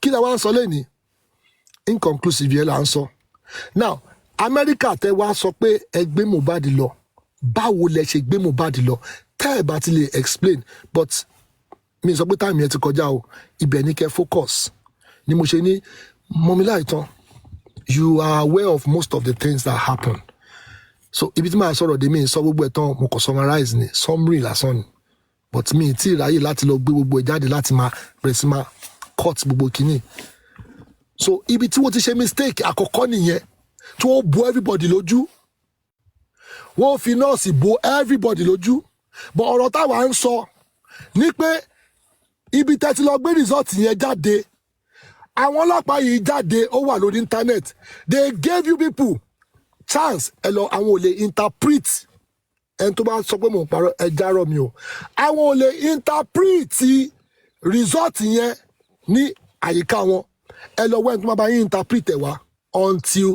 kí la wá ń sọ lẹ́ni inconclusive yẹn là ń sọ now America tẹ wá sọ pé ẹ gbé Mohbad lọ báwo lẹ ṣe gbé Mohbad lọ tẹ́ ẹ bá ti lè explain but mi sọ pé táìmù yẹn ti kọjá o ibẹ̀ ní kẹ́ focus ni mo ṣe ní mọ́mílá ìtàn you are aware of most of the things that happen so ibi tí màá sọ̀rọ̀ dé mi sọ gbogbo ẹ̀ tán mo kàn summarize ni summary lásán ni but mi tí ì ráyè láti lọ gbé gbogbo ẹ̀ jáde láti máa bẹ̀rẹ̀ sí máa cut gbogbo kìíní so ibi tí wọ́n ti ṣe mistake àkọ́kọ́ nìyẹn tí wọ́n bo everybody lójú wọ́n fi nọ́ọ̀sì bo everybody lójú but ọ̀rọ̀ táwa ń sọ ní pé ibi tẹ́ ti lọ gbé result yẹn jáde àwọn ọlọ́pàá yìí jáde ó wà lórí internet they gave you people chance ẹ lọ àwọn ò lè interpret ẹni tó bá sọ pé mò ń parọ́ ẹ járọ mi o àwọn ò lè interpret result yẹn ní àyíká wọn ẹ lọ wẹ́n tó máa bá yín interpret ẹ̀ wá until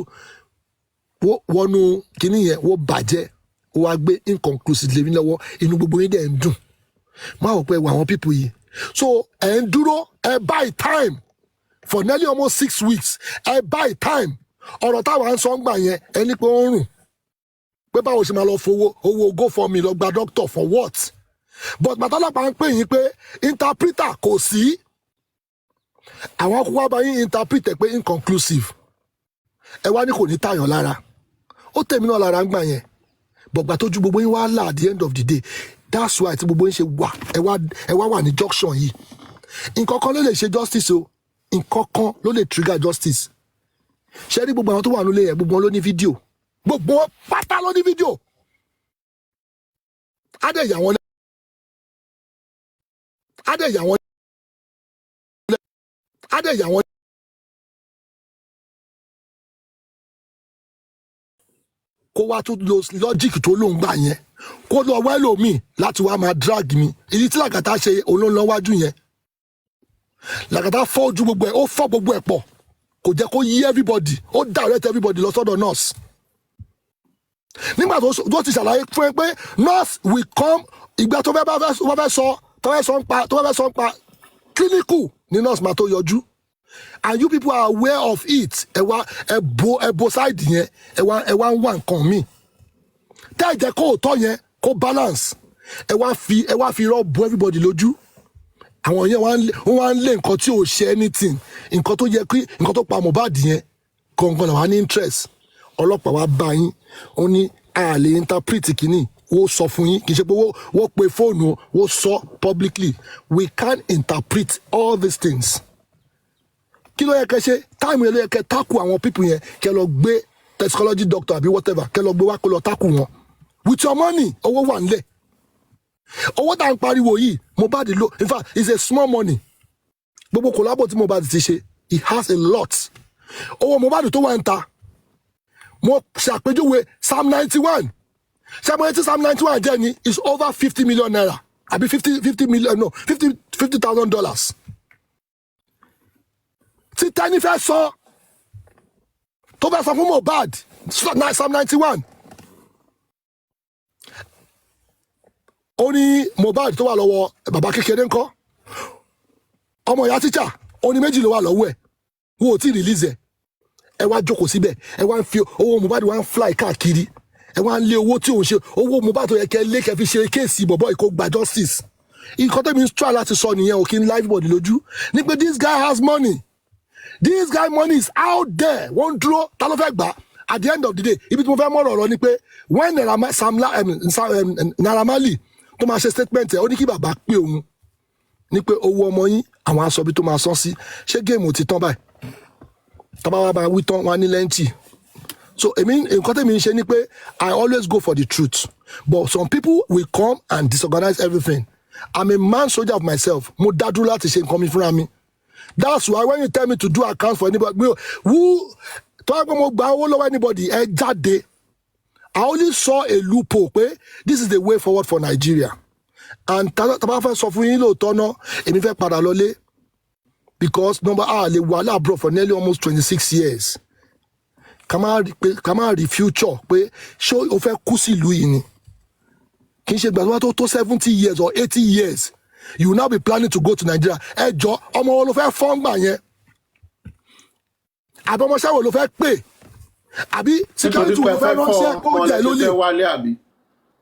wọnú kíní yẹn wọ́n bàjẹ́ wọ́n wá gbé inconclusive lé mi lọ́wọ́ inú gbogbo yín dẹ̀ ń dùn máa wọ̀ pé ẹ wọ àwọn people yìí so ẹ̀ ń dúró ẹ buy time for nearly almost 6 weeks ẹ buy time ọ̀rọ̀ táwa ń sọ ń gbà yẹn ẹni pé ó ń rùn pé báwo ṣe máa lọ fowó owó go for me lọ gba doctor for what but màtọ́lọ́pàá ń pè yín pé interpreter kò sí àwọn akókó wá bá yín interpret pé inconclusive ẹ wá ní kò ní tàyàn lára ó tèmi náà lára ń gbà yẹn bọ̀gbà tójú gbogbo yín wá là at the end of the day that's why tí gbogbo yín ṣe wà ẹ wá wà ní junction yìí nǹkan kan ló lè ṣe justice o nǹkan kan ló lè trigger justice ṣe rí gbogbo àwọn tó wà nílé yẹn gbogbo wọn ló ní fídíò gbogbo wọn pátá ló ní fídíò adéyà wọn kó wá tún lo logic tó lóun gbà yẹn kó lọ wá ẹlòmíì láti wá máa drag mi èyí tí Làkàtà ṣe olóńlọ́wájú yẹn Làkàtà fọ́ ojú gbogbo ẹ̀ ó fọ́ gbogbo ẹ̀ pọ̀ kò jẹ́ kó yí everybody ó direct everybody lọ sọ́dọ̀ nurse nígbà tó ti ṣàlàyé fún ẹ pé nurse will come ìgbà tó fẹ́ sọ ń pa clinical ni nurse máa tó yọjú and you people are aware of it ẹ bo side yẹn ẹ wá ń wá nǹkan míì tẹ́ ẹ jẹ́ kó tọ́ yẹn kó balance ẹ wá fi irọ́ bo everybody lójú àwọn yẹn wọ́n wá ń lé nǹkan tí ò ṣe anything nǹkan tó yẹ kí nǹkan tó pa Mohbad yẹn gangan làwọn ní interest ọlọ́pàá wa bá yín ó ní a lè interpret kínní wọ́n sọ fún yín kì í ṣe pé wọ́n pe fóònù wọ́n sọ publicly we can't interpret all these things kí ló yẹ kẹ́ ṣe táìmù yẹn ló yẹ kẹ́ tákù àwọn people yẹn kẹ́ lọ gbé toxicology doctor àbí whatever kẹ́ lọ gbé wá kó lọ tákù wọn with your money owó wà nílẹ̀ owó tá à ń pariwo yìí Mohbad lò in fact it's a small money gbogbo collabo tí Mohbad ti ṣe he has a lot owó Mohbad tó wà ń ta mo ṣàpèjúwe Psalm 91 ṣàpèjúwe tí Psalm 91 jẹ́ ni is over 50 million naira àbí $50,000 tí tẹ́ni fẹ́ sọ tó fẹ́ sọ fún Mohbad Psalm 91 ó ní Mohbad tó wà lọ́wọ́ bàbá kékeré ńkọ́ ọmọ ìyá tíṣà ó ní méjì ló wà lọ́wọ́ ẹ̀ wọ́n ò tí ì release ẹ wá jókòó síbẹ̀ ẹ wá ń fi owó Mohbad wá ń fly káàkiri ẹ wá ń lé owó tí òun ṣe owó Mohbad tó yẹ kẹ́ lé kẹ́ fi ṣe kéèsì bọ̀bọ̀ ìkó gba justice nǹkan tẹ́mi ń try láti sọ nìyẹn ò kí n live body lójú ní pé this guy has money this guy money is out there wọ́n dúró ta ló fẹ́ gbà at the end of the day ibi tí mo fẹ́ mọ̀rọ̀ lọ ni pé when Naira Marley tó máa ṣe statement ẹ̀ ó ní kí bàbá pé òun ní pé owó ọmọ yín àwọn aṣọ bí tó máa sán sí ṣé géèmù ti tán báyìí tọ́ba wa máa wí tán wá ní lẹ́ǹtì so nǹkan tẹ́mi ń ṣe ni pé I always go for the truth but some people will come and disorganize everything I'm a man soldier of myself mo dá dúró láti ṣe nǹkan mi fúnra mi that's why when you tell me to do account for anybody who tọ́wọ́ pé mo gba owó lọ́wọ́ anybody ẹ jáde I only saw a loophole pé this is the way forward for Nigeria and tàbá fẹ́ sọ fún yín lóòótọ́ náà èmi fẹ́ padà lọlé because number lè wà láàbúrò for nearly almost 26 years ká má rí future pé ṣé o fẹ́ kú sí ìlú yìí ni kì í ṣe gbàgbọ́ tó 70 years or 80 years you will now be planning to go to Nigeria ẹ jọ ọmọ wọn ló fẹ́ fọ́ngbà yẹn àbọ̀mọṣẹ́ wo ló fẹ́ pè àbí security wo ló fẹ́ ránṣẹ́ kó jẹ́ lólè.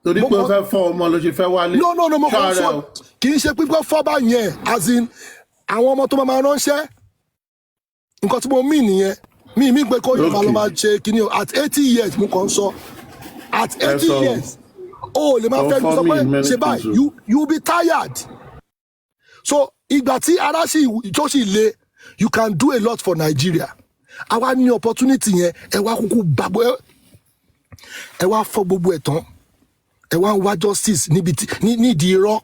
torí pé o fẹ́ fọ́ ọmọ ló ṣe fẹ́ wálé. no mo kàn sọ kì í ṣe pípẹ́ fọ́bà yẹn as in àwọn ọmọ tó máa ránṣẹ́ nǹkan tí mo mí nìyẹn mi pé kó yóò máa lọ máa ṣe kíní o at 80 years mo kàn sọ at 80 years o lè máa fẹ́ sọ pé ṣe báyìí you be tired so ìgbà tí ara tó sì le you can do a lot for Nigeria àwa ní opportunity yẹn ẹ wá kúkú gbàgbọ́ ẹ wá fọ́ gbogbo ẹ̀ tán ẹ wá ń wá justice nídìí irọ́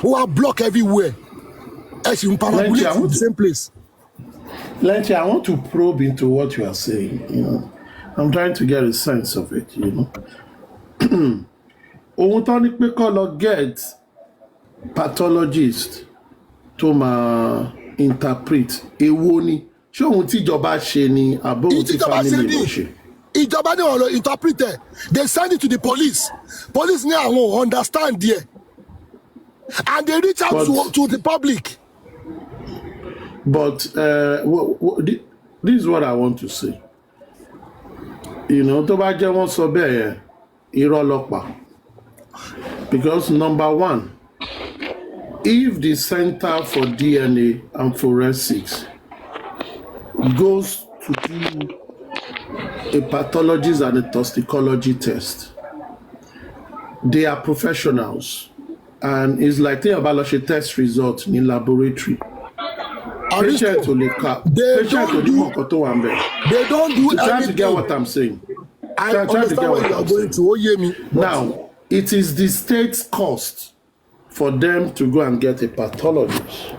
ó wá block everywhere ẹ sì ń parabulate in the same place. Lenchi, I want to probe into what you are saying. You know, I'm trying to get a sense of it. You know, ohun tó ní pé kó lọ get pathologist tó máa interpret èwo ni ṣé ohun tíjọba ṣe ni àbó ohun tí family ló ṣe. Ìjọba ní ọ̀rọ̀ interpreter they send it to the police ní àwọn understand there and they reach out to the public. But this is what I want to say. You know, tó bá jẹ́ wọ́n sọ bẹ́ẹ̀ yẹn irọ́ ló pa. Because number one, if the Center for DNA and Forensics goes to do a pathologist and a toxicology test, they are professionals, and it's like think about a test result in laboratory. Patient to look up. They don't do anything. Try to get what I'm saying. I understand what you are going to. Oh, hear me. Now, it is the state's cost for them to go and get a pathologist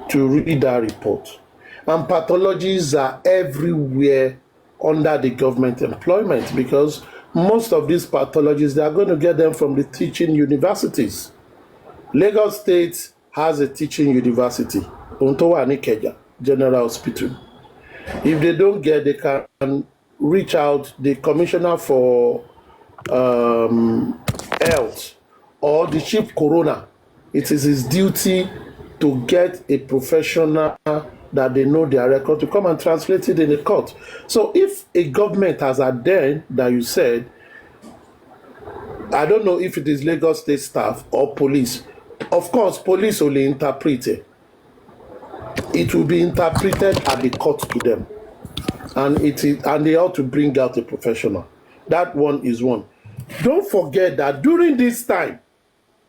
to read that report. And pathologists are everywhere under the government employment because most of these pathologists, they are going to get them from the teaching universities. Lagos State has a teaching university, Ontowa Nikeja General Hospital. If they don't get, they can reach out the commissioner for health or the chief coroner. It is his duty to get a professional that they know their record to come and translate it in the court. So if a government has a den that you said, I don't know if it is Lagos State staff or police. Of course, police only interpret it. It will be interpreted at the court to them. And they ought to bring out a professional. That one is one. Don't forget that during this time,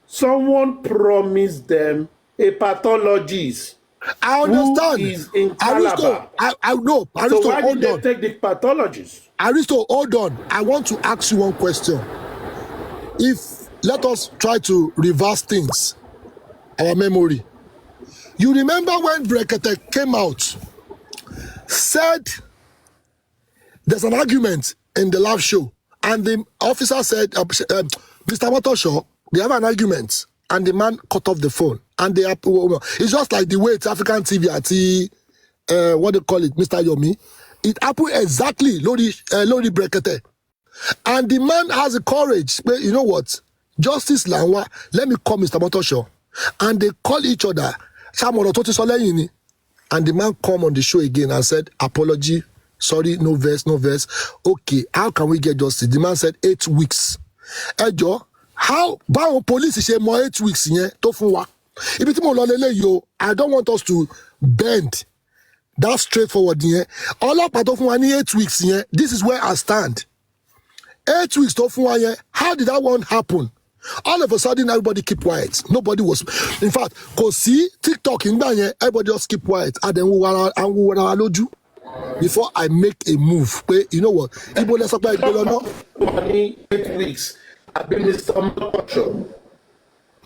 someone promised them a pathologist. I understand. Who is in Calabar. I know. Aristo, so why hold did on. they take the pathologist? Aristo, hold on. I want to ask you one question. Let us try to reverse things, our memory. You remember when Brekete came out, said there's an argument in the live show, and the officer said, Mr. Motosho, they have an argument, and the man cut off the phone. And it's just like the way it's African TV at what they call it, Mr. Yomi. It happened exactly, Lori Brekete. And the man has the courage, but you know what? Justice Lanwa, let me call Mr. Motosho. And they call each other. And the man come on the show again and said, apology, sorry, no verse. Okay, how can we get justice? The man said 8 weeks. Ejo, how báwọn police ṣe mọ 8 weeks yẹn tó fún wa? Ibi tí mo lọ lélẹ̀ yo, I don't want us to bend that straightforward yẹn. Ọlọ́pàá tó fún wa ní 8 weeks yẹn, this is where I stand. 8 weeks tó fún wa yẹn, how did that one happen? All of a sudden, everybody keep quiet. Nobody was. In fact, kò sí TikTok ìgbà yẹn, everybody just keep quiet. And then we were lójú before I make a move. But you know what? Ibo lẹ sọ pé ìgbé lọ náà. 8 weeks. I've been Mr. Motosho.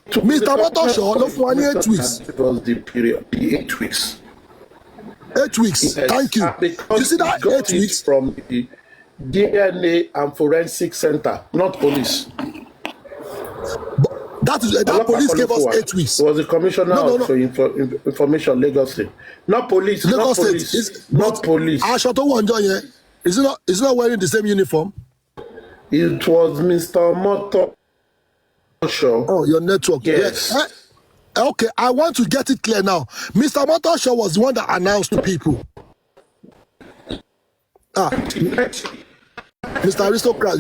Mr. Motosho ló fún wa ní 8 weeks. It was the period, the 8 weeks. 8 weeks. Yes. Thank you. You see that 8 weeks from the DNA and Forensic Center, not police. That police gave us 8 weeks. It was the commissioner for information, Lagos State. Not police. Lagos not police. State. Not police. Aṣọ tó wọ̀ ǹjọ́ yẹn, is not wearing the same uniform? It was Mr. Motosho. Oh, your network. Yes. Okay, I want to get it clear now. Mr. Motosho was the one that announced to people. Ah, Mr. Aristocrat,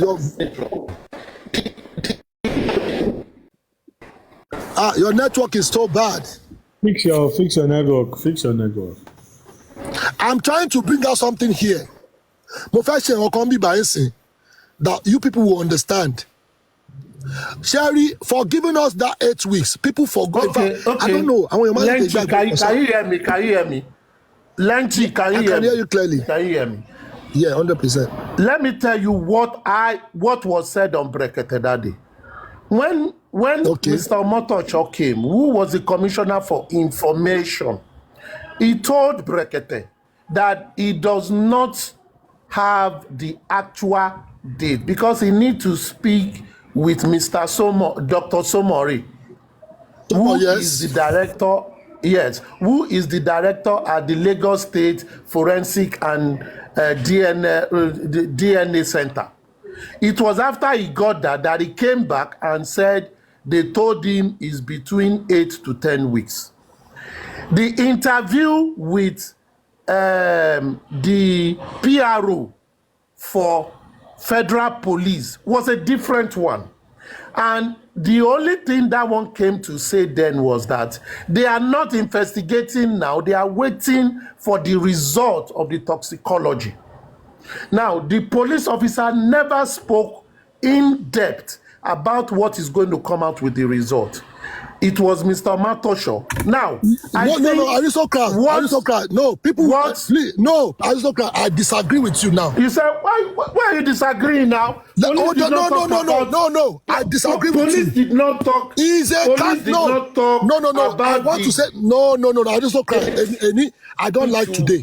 your network is so bad. Fix your network. Fix your network. I'm trying to bring out something here. Mo fẹ́ ṣe nǹkan bí báyìí sìn that you people will understand. Sherry, for giving us that 8 weeks, people forgot. Okay, I don't know. I want your Lenchi, can you hear me? Can you hear me? Lenchi, can you hear me? I can hear you clearly. Can you hear me? Yeah, 100%. Let me tell you what was said on Brekete that day. When Mr. Motocho came, who was the commissioner for information, he told Brekete that he does not have the actual date because he needs to speak with Mr. Dr. Somori, who is the director. Yes, who is the director at the Lagos State Forensic and DNA Center. It was after he got that he came back and said they told him it's between 8 to 10 weeks. The interview with the PRO for federal police was a different one. And the only thing that one came to say then was that they are not investigating now. They are waiting for the result of the toxicology. Now, the police officer never spoke in depth about what is going to come out with the result. It was Mr. Matosho. Now, Aristocrat. No, people. Please, no, Aristocrat. I disagree with you now. You said why are you disagreeing now? No. I disagree with you. Police did not talk. No. I want to say no. Aristocrat. I don't like today.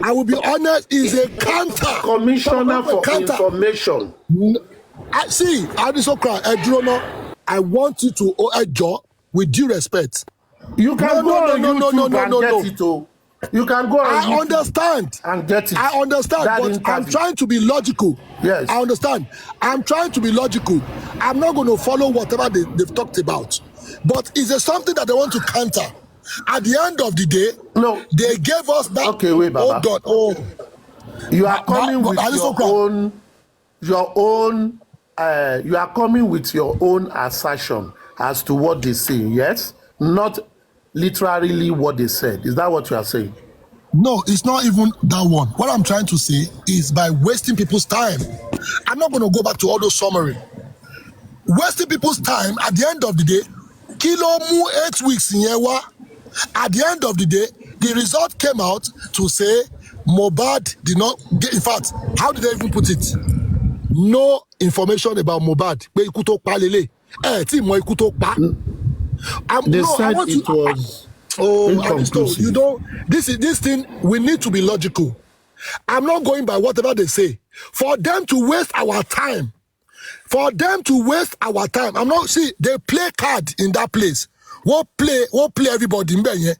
I will be honest. Is a counter. Commissioner for information. See, Aristocrat. I want you to adjust with due respect. You can go on YouTube and get it. You can go on YouTube. I understand. And get it. I understand, but I'm trying to be logical. Yes. I understand. I'm trying to be logical. I'm not going to follow whatever they've talked about. But is there something that they want to counter? At the end of the day, no, they gave us that. Okay, wait, Baba. Oh, God. You are coming with your own. You are coming with your own assertion as to what they say, yes? Not literally what they said. Is that what you are saying? No, it's not even that one. What I'm trying to say is by wasting people's time. I'm not going to go back to all those summary. Wasting people's time, at the end of the day, kilo mu 8 weeks in Yewa. At the end of the day, the result came out to say Mohbad did not get, in fact, how did they even put it? No information about Mohbad. They said it was. You know, this thing, we need to be logical. I'm not going by whatever they say. For them to waste our time, I'm not, see, they play card in that place. We'll play everybody in there.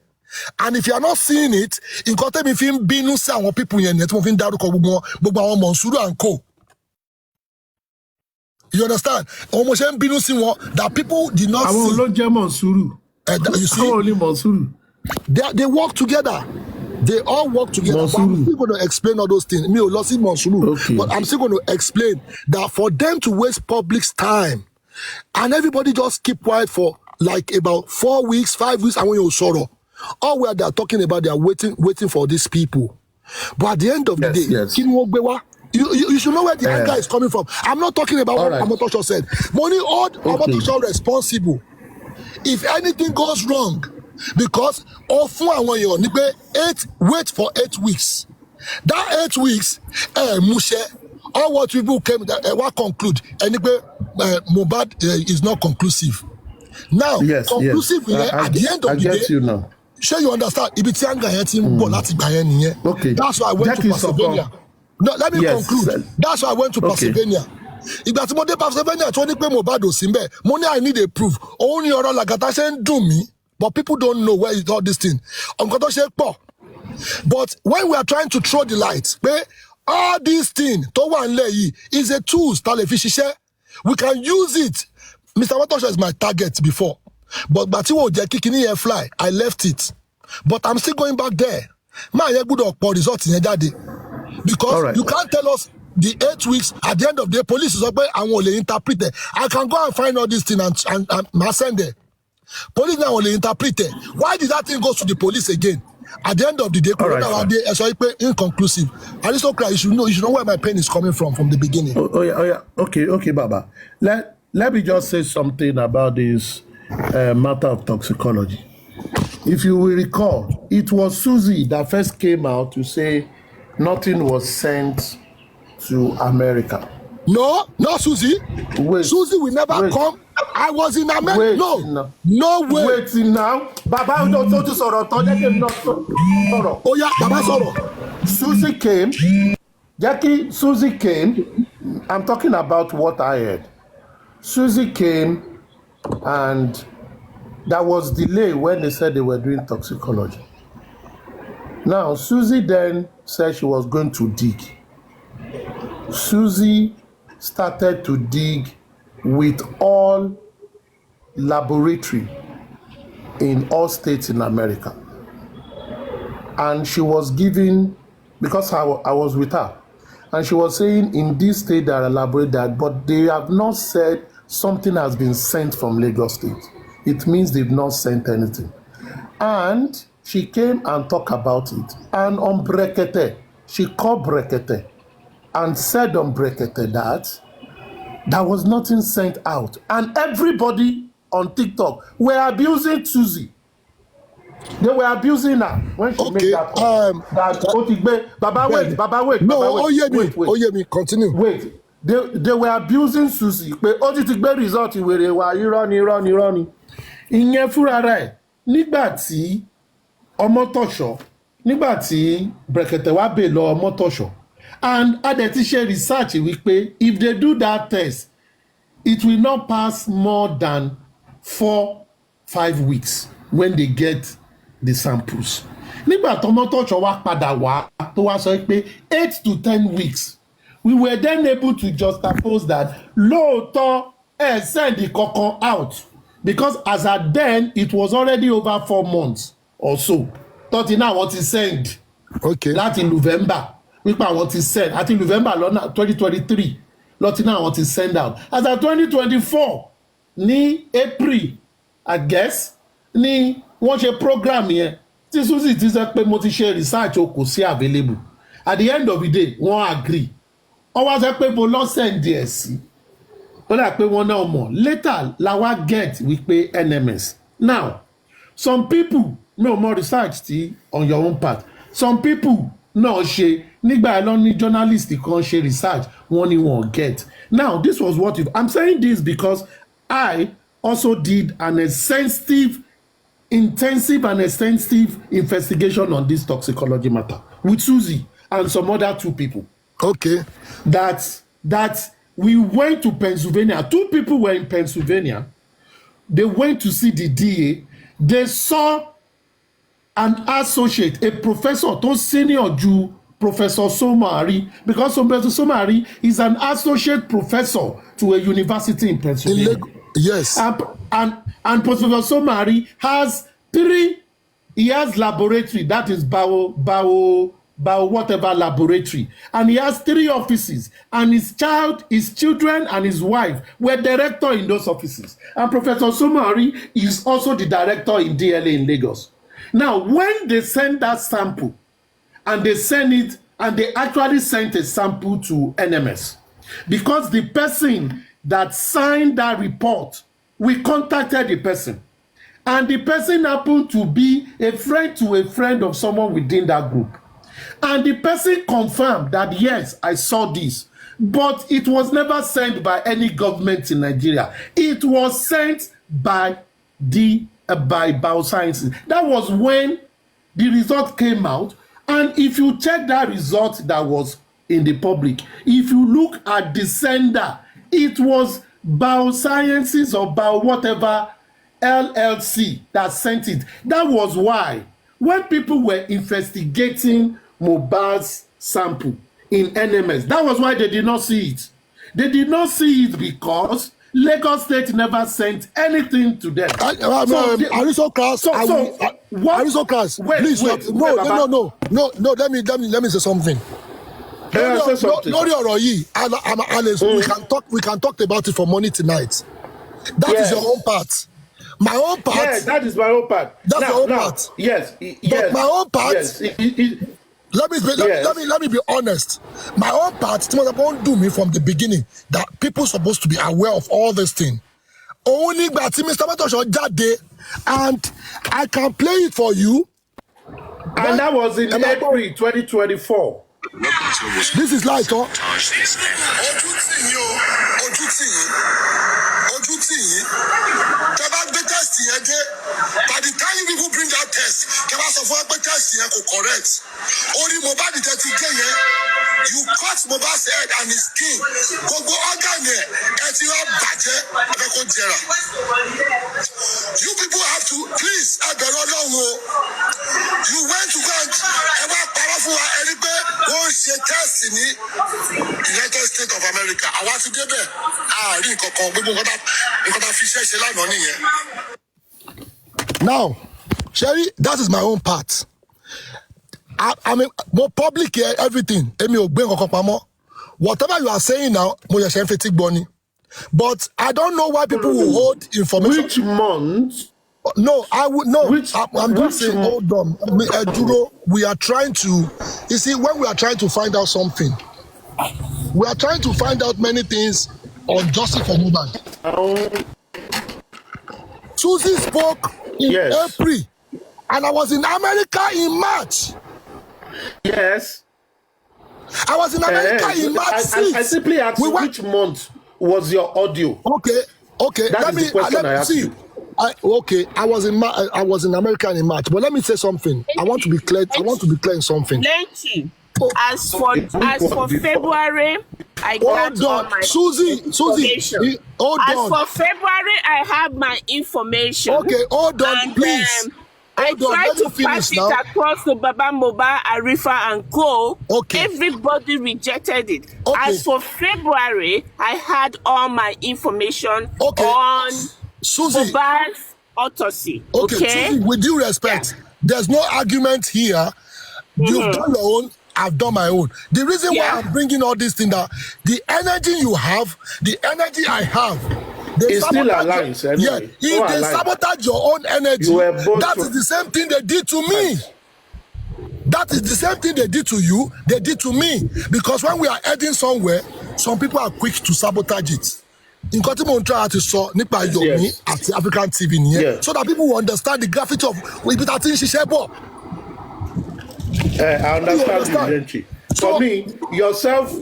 And if you are not seeing it, in content if you binu say àwọn people yen net mo fin daruko gbogbo àwọn Monsuru and co. You understand? Almost binu si won that people did not see. Àwọn ló jẹ́ Monsuru. You see? Only Monsuru. They work together. They all work together. But I'm still going to explain all those things. Me ò lọ sí Monsuru. Okay. But I'm still going to explain that for them to waste public's time and everybody just keep quiet for like about 4 weeks, 5 weeks, and when you sorrow. All where they are talking about, they are waiting for these people. But at the end of the day, you should know where the anger is coming from. I'm not talking about what Amotosho said. Money owed Amotosho responsible. If anything goes wrong, because wait for 8 weeks. That 8 weeks, all what people came what conclude, Mohbad is not conclusive. Now, conclusive at the end of the day. You now. Sure you understand. Okay. That's why I went to Pennsylvania. No, let me conclude. That's why I went to Pennsylvania. If that's what Pennsylvania, I need a proof. Only oral lagata do me, but people don't know where is all this thing. But when we are trying to throw the lights, all these things is a tool. We can use it. Mr. Watosha is my target before. But Batiwo Jekikini air fly, I left it. But I'm still going back there. My good result in daddy. because All right. you can't tell us the 8 weeks at the end of the day. Police is okay. I will interpret it. I can go and find all this thing and send it. Police now will interpret it. Why did that thing go to the police again? At the end of the day, inconclusive. Aristocrat, you should know where my pain is coming from the beginning. Yeah. Okay, Baba. Let me just say something about this matter of toxicology. If you will recall, it was Susie that first came out to say nothing was sent to America. No, Susie. Wait. Susie will never come. I was in America. No way. Wait now. Baba, don't sọ̀rọ̀ tán. Jẹ́ kí n náà sọ̀rọ̀. Oh yeah, Baba sọ̀rọ̀. Susie came. Susie came. I'm talking about what I heard. Susie came, and there was delay when they said they were doing toxicology. Now, Susie then said she was going to dig. Susie started to dig with all laboratory in all states in America. And she was giving, because I was with her, and she was saying in this state there are laboratories, but they have not said something has been sent from Lagos State. It means they've not sent anything. And she came and talked about it. And on Brekete, she called Brekete and said on Brekete that there was nothing sent out. And everybody on TikTok were abusing Susie. They were abusing her when she made that call. Baba, wait. No, wait. Continue. Wait. They were abusing Susie. Pé ó ti gbé result ìwèrè wa irọ́ ni. Ìyẹn fúnra rẹ̀ nígbà tí Ọmọ́tọ̀ṣọ́, nígbà tí Brekete wá bè lọ Ọmọ́tọ̀ṣọ́. And adẹ̀ ti ṣe research wípé if they do that test, it will not pass more than 4-5 weeks when they get the samples. Nígbà tí Ọmọ́tọ̀ṣọ́ wá padà wá tó wá sọ pé 8 to 10 weeks. We were then able to juxtapose that lóòótọ́ send the kankan out because as at then it was already over 4 months or so. Tọ́tí náà wọ́n ti send láti November wípé àwọn ti send àti November lọ́nà 2023 lọ́tí náà wọ́n ti send out. As at 2024 ní April I guess ní wọ́n ṣe program yẹn tí Susie ti sọ pé mo ti ṣe research o kò sí available. At the end of the day wọ́n agree. Wọ́n wá sọ pé mo lọ send ẹ̀ sí. Ó dà pé wọ́n náà mọ̀. Later la wá get wípé NMS. Now some people no more research tí on your own part. Some people náà ṣe nígbà lọ ní journalist kan ṣe research wọ́n ní wọ́n get. Now this was what I'm saying this because I also did an intensive and extensive investigation on this toxicology matter with Susie and some other 2 people. Okay. That we went to Pennsylvania. 2 people were in Pennsylvania. They went to see the DA. They saw an associate, a professor, to senior Jew, Professor Somari, because Professor Somari is an associate professor to a university in Pennsylvania. Yes. And Professor Somari has 3. He has laboratory, that is bio whatever laboratory, and he has 3 offices, and his children and his wife were director in those offices, and Professor Somari is also the director in DLA in Lagos. Now when they send that sample and they send it, and they actually sent a sample to NMS because the person that signed that report, we contacted the person, and the person happened to be a friend of someone within that group. And the person confirmed that, yes, I saw this, but it was never sent by any government in Nigeria. It was sent by Biosciences. That was when the result came out. And if you check that result that was in the public, if you look at the sender, it was Biosciences or Bio whatever LLC that sent it. That was why when people were investigating Mohbad's sample in NMS, that was why they did not see it. They did not see it because Lagos State never sent anything to them. Aristocrats, please. No. Let me say something. Can I say something? Lórí ọ̀rọ̀ yìí, Alex, we can talk about it for money tonight. That is your own part. My own part. Yes, that is my own part. That's your own part. Yes, But my own part. Yes. Let me be honest. My own part, won't do me from the beginning that people supposed to be aware of all this thing. Only but Mr. Matosho jáde, and I can play it for you. And that was in April 2024. This is light, huh? By the time you people bring that test, test correct. Only Mohbad you cut Mohbad's head and his skin. You people have to please. You went to go and powerful test in the United States of America. I want to get there. Now, Sherry, that is my own part. I mean, more public here, everything. Whatever you are saying now, but I don't know why people will hold information. Which month? No, I would no. I'm just saying, hold on. We are trying to, you see, when we are trying to find out something, we are trying to find out many things on justice for Mohbad. Susie spoke in April, and I was in America in March. Yes. I was in America in March. I simply asked which month was your audio. Okay. Let me see. I was in America in March, but let me say something. I want to be clear. I want to be clear in something. As for February, I got all my information. Hold on. As for February, I have my information. Okay, hold on, and, please. I tried to pass it across to Baba Mohbad, Arifa, and Co. Okay. Everybody rejected it. Okay. As for February, I had all my information on Mohbad's autopsy. Okay, Susie, with due respect, there's no argument here. You've done your own. I've done my own. The reason why I'm bringing all these things that the energy you have, the energy I have, it's still aligned. Anyway. Yeah, if they sabotage your own energy, that is the same thing they did to me. That is the same thing they did to you, they did to me. Because when we are heading somewhere, some people are quick to sabotage it. In Kotimo try to saw Nipa Yomi at African TV so that people will understand the gravity of I understand you, For me, yourself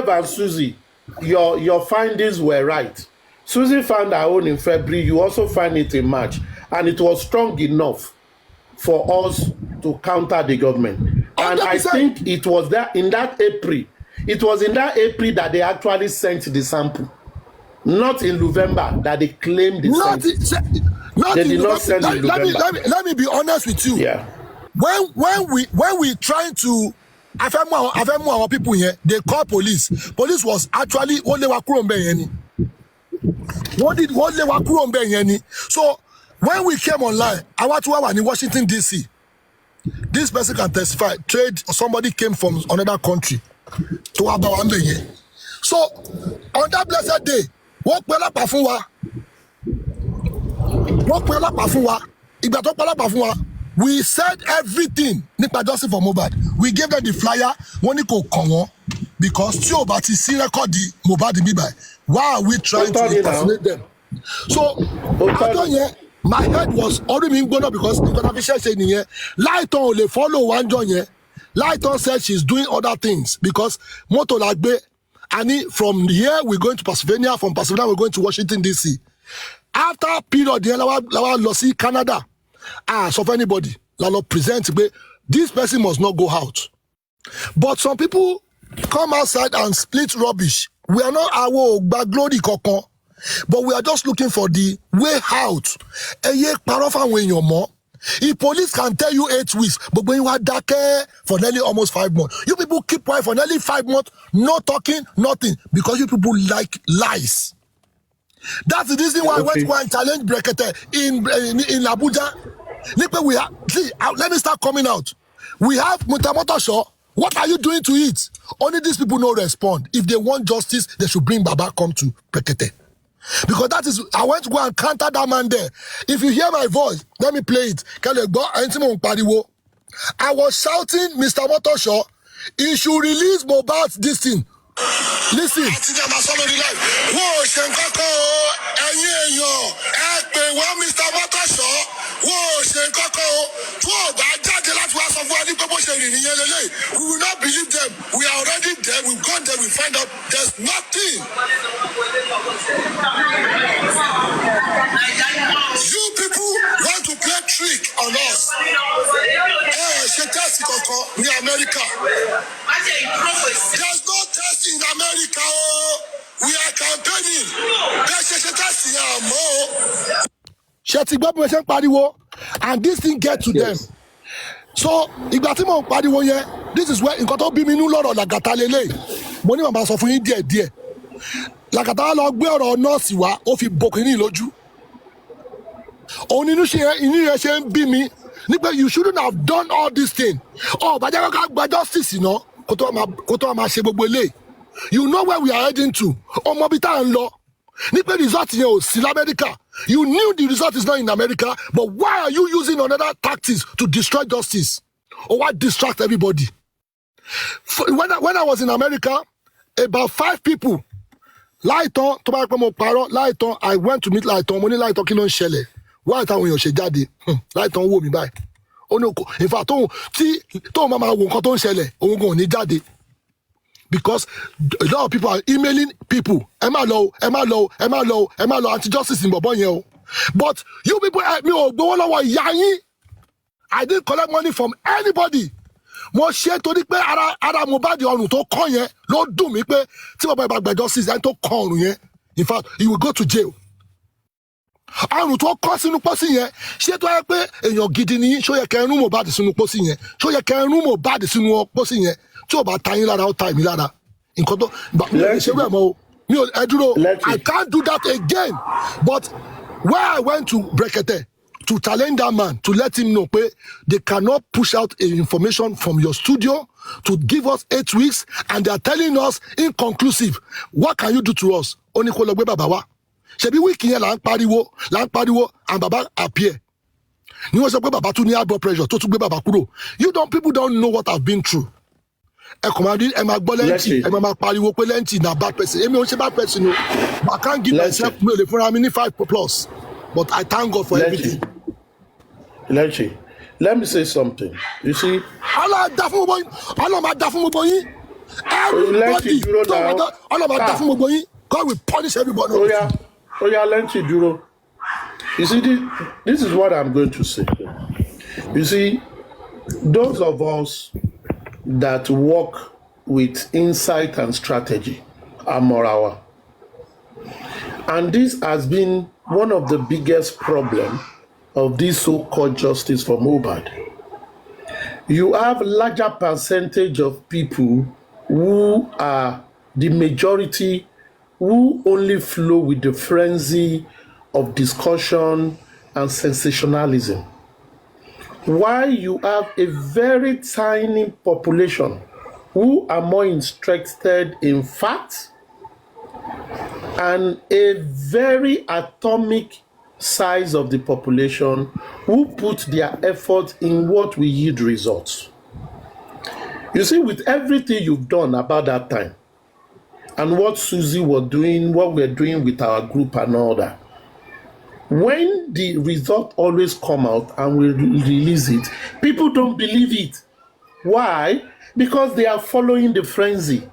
and Susie, your findings were right. Susie found her own in February. You also find it in March, and it was strong enough for us to counter the government. And I think it was that in that April. It was in that April that they actually sent the sample, not in November that they claimed the sample. They did not send it in November. Let me be honest with you. Yeah. When we trying to our people here, they call police. Police was actually only So when we came online, I want to in Washington DC. This person can testify. Somebody came from another country to Abawambe. So on that blessed day, we said everything. Just for Mohbad. We gave them the flyer. Because Tiobati see record the Mohbad. Why are we trying to impersonate them? So my head was already being blown up because Lighton will follow one John here. Lighton said she's doing other things because Moto Lagbe, and from here we're going to Pennsylvania, from Pennsylvania we're going to Washington DC. After period, the see Canada. So for anybody, Lalo present this person must not go out. But some people come outside and split rubbish. We are not our glory kokon, but we are just looking for the way out. If police can tell you 8 weeks, but when you are dark for nearly almost 5 months, you people keep quiet for nearly 5 months, no talking, nothing, because you people like lies. That's the reason why I went to go and challenge Brekete in Abuja. We have, see, let me start coming out. We have Mutamoto Shaw, What are you doing to it? Only these people no respond. If they want justice, they should bring Baba come to Prekete. Because that is, I went to go and counter that man there. If you hear my voice, let me play it. I was shouting, Mr. Motoshaw, he should release Mohbad's this thing. Listen. Whoa, Shenkoko, Mr. Motoshaw, whoa, Shenkoko, we will not believe them. We are already there. We've gone there. We find out there's nothing. You people want to play trick on us. In America. There's no test in America. We are campaigning. And this thing get to them. So, this is where in Koto Biminu Lord Lagata Lele. Money Mama Sofuni dear. Lagata log be or nurse wa ofi bokini loju. Only Bimi. You shouldn't have done all this thing. Oh, but justice, you know. You know where we are heading to. Oh, Mobita and law. Nipe result in America. You knew the result is not in America, but why are you using another tactics to destroy justice? Or what distract everybody? When I was in America, about 5 people, Lighton, I went to meet Lighton, money Lighton Kilon Shelley. Why time when you say daddy? Lighton wo me by. Oh no, in fact, mama won't come Shelley, oh go need daddy. Because a lot of people are emailing people, Emma Low, anti-justice in Bobonyo. But you people help me, I didn't collect money from anybody. Mo share to the ara Mohbad on to konye, no do me pe, ti Baba by justice and to kon yen. In fact, you will go to jail. Arun to kon sinu posi yen, share to pe eyan gidi ni, so ye kan ru Mohbad sinu posi yen. So ye kan ru Mohbad sinu posi yen. I can't do that again. But where I went to Brekete to challenge that man, to let him know they cannot push out information from your studio to give us 8 weeks, and they are telling us inconclusive. What can you do to us? Only Babawa. Shebi week here lang pariwo, and Baba appear. You blood pressure. You people don't know what I've been through. I bad person. Bad person. I can't give myself for 5+. But I thank God for everything. Lechi, let me say something. You see, everybody, God will punish everybody. Oh yeah, Lechi Duro. You see, this is what I'm going to say. You see, those of us that work with insight and strategy are moral. And this has been one of the biggest problems of this so-called justice for Mohbad. You have a larger percentage of people who are the majority who only flow with the frenzy of discussion and sensationalism. While you have a very tiny population who are more interested in facts and a very atomic size of the population who put their effort in what will yield results. You see, with everything you've done about that time and what Susie was doing, what we're doing with our group and all that, when the result always come out and we release it, people don't believe it. Why? Because they are following the frenzy.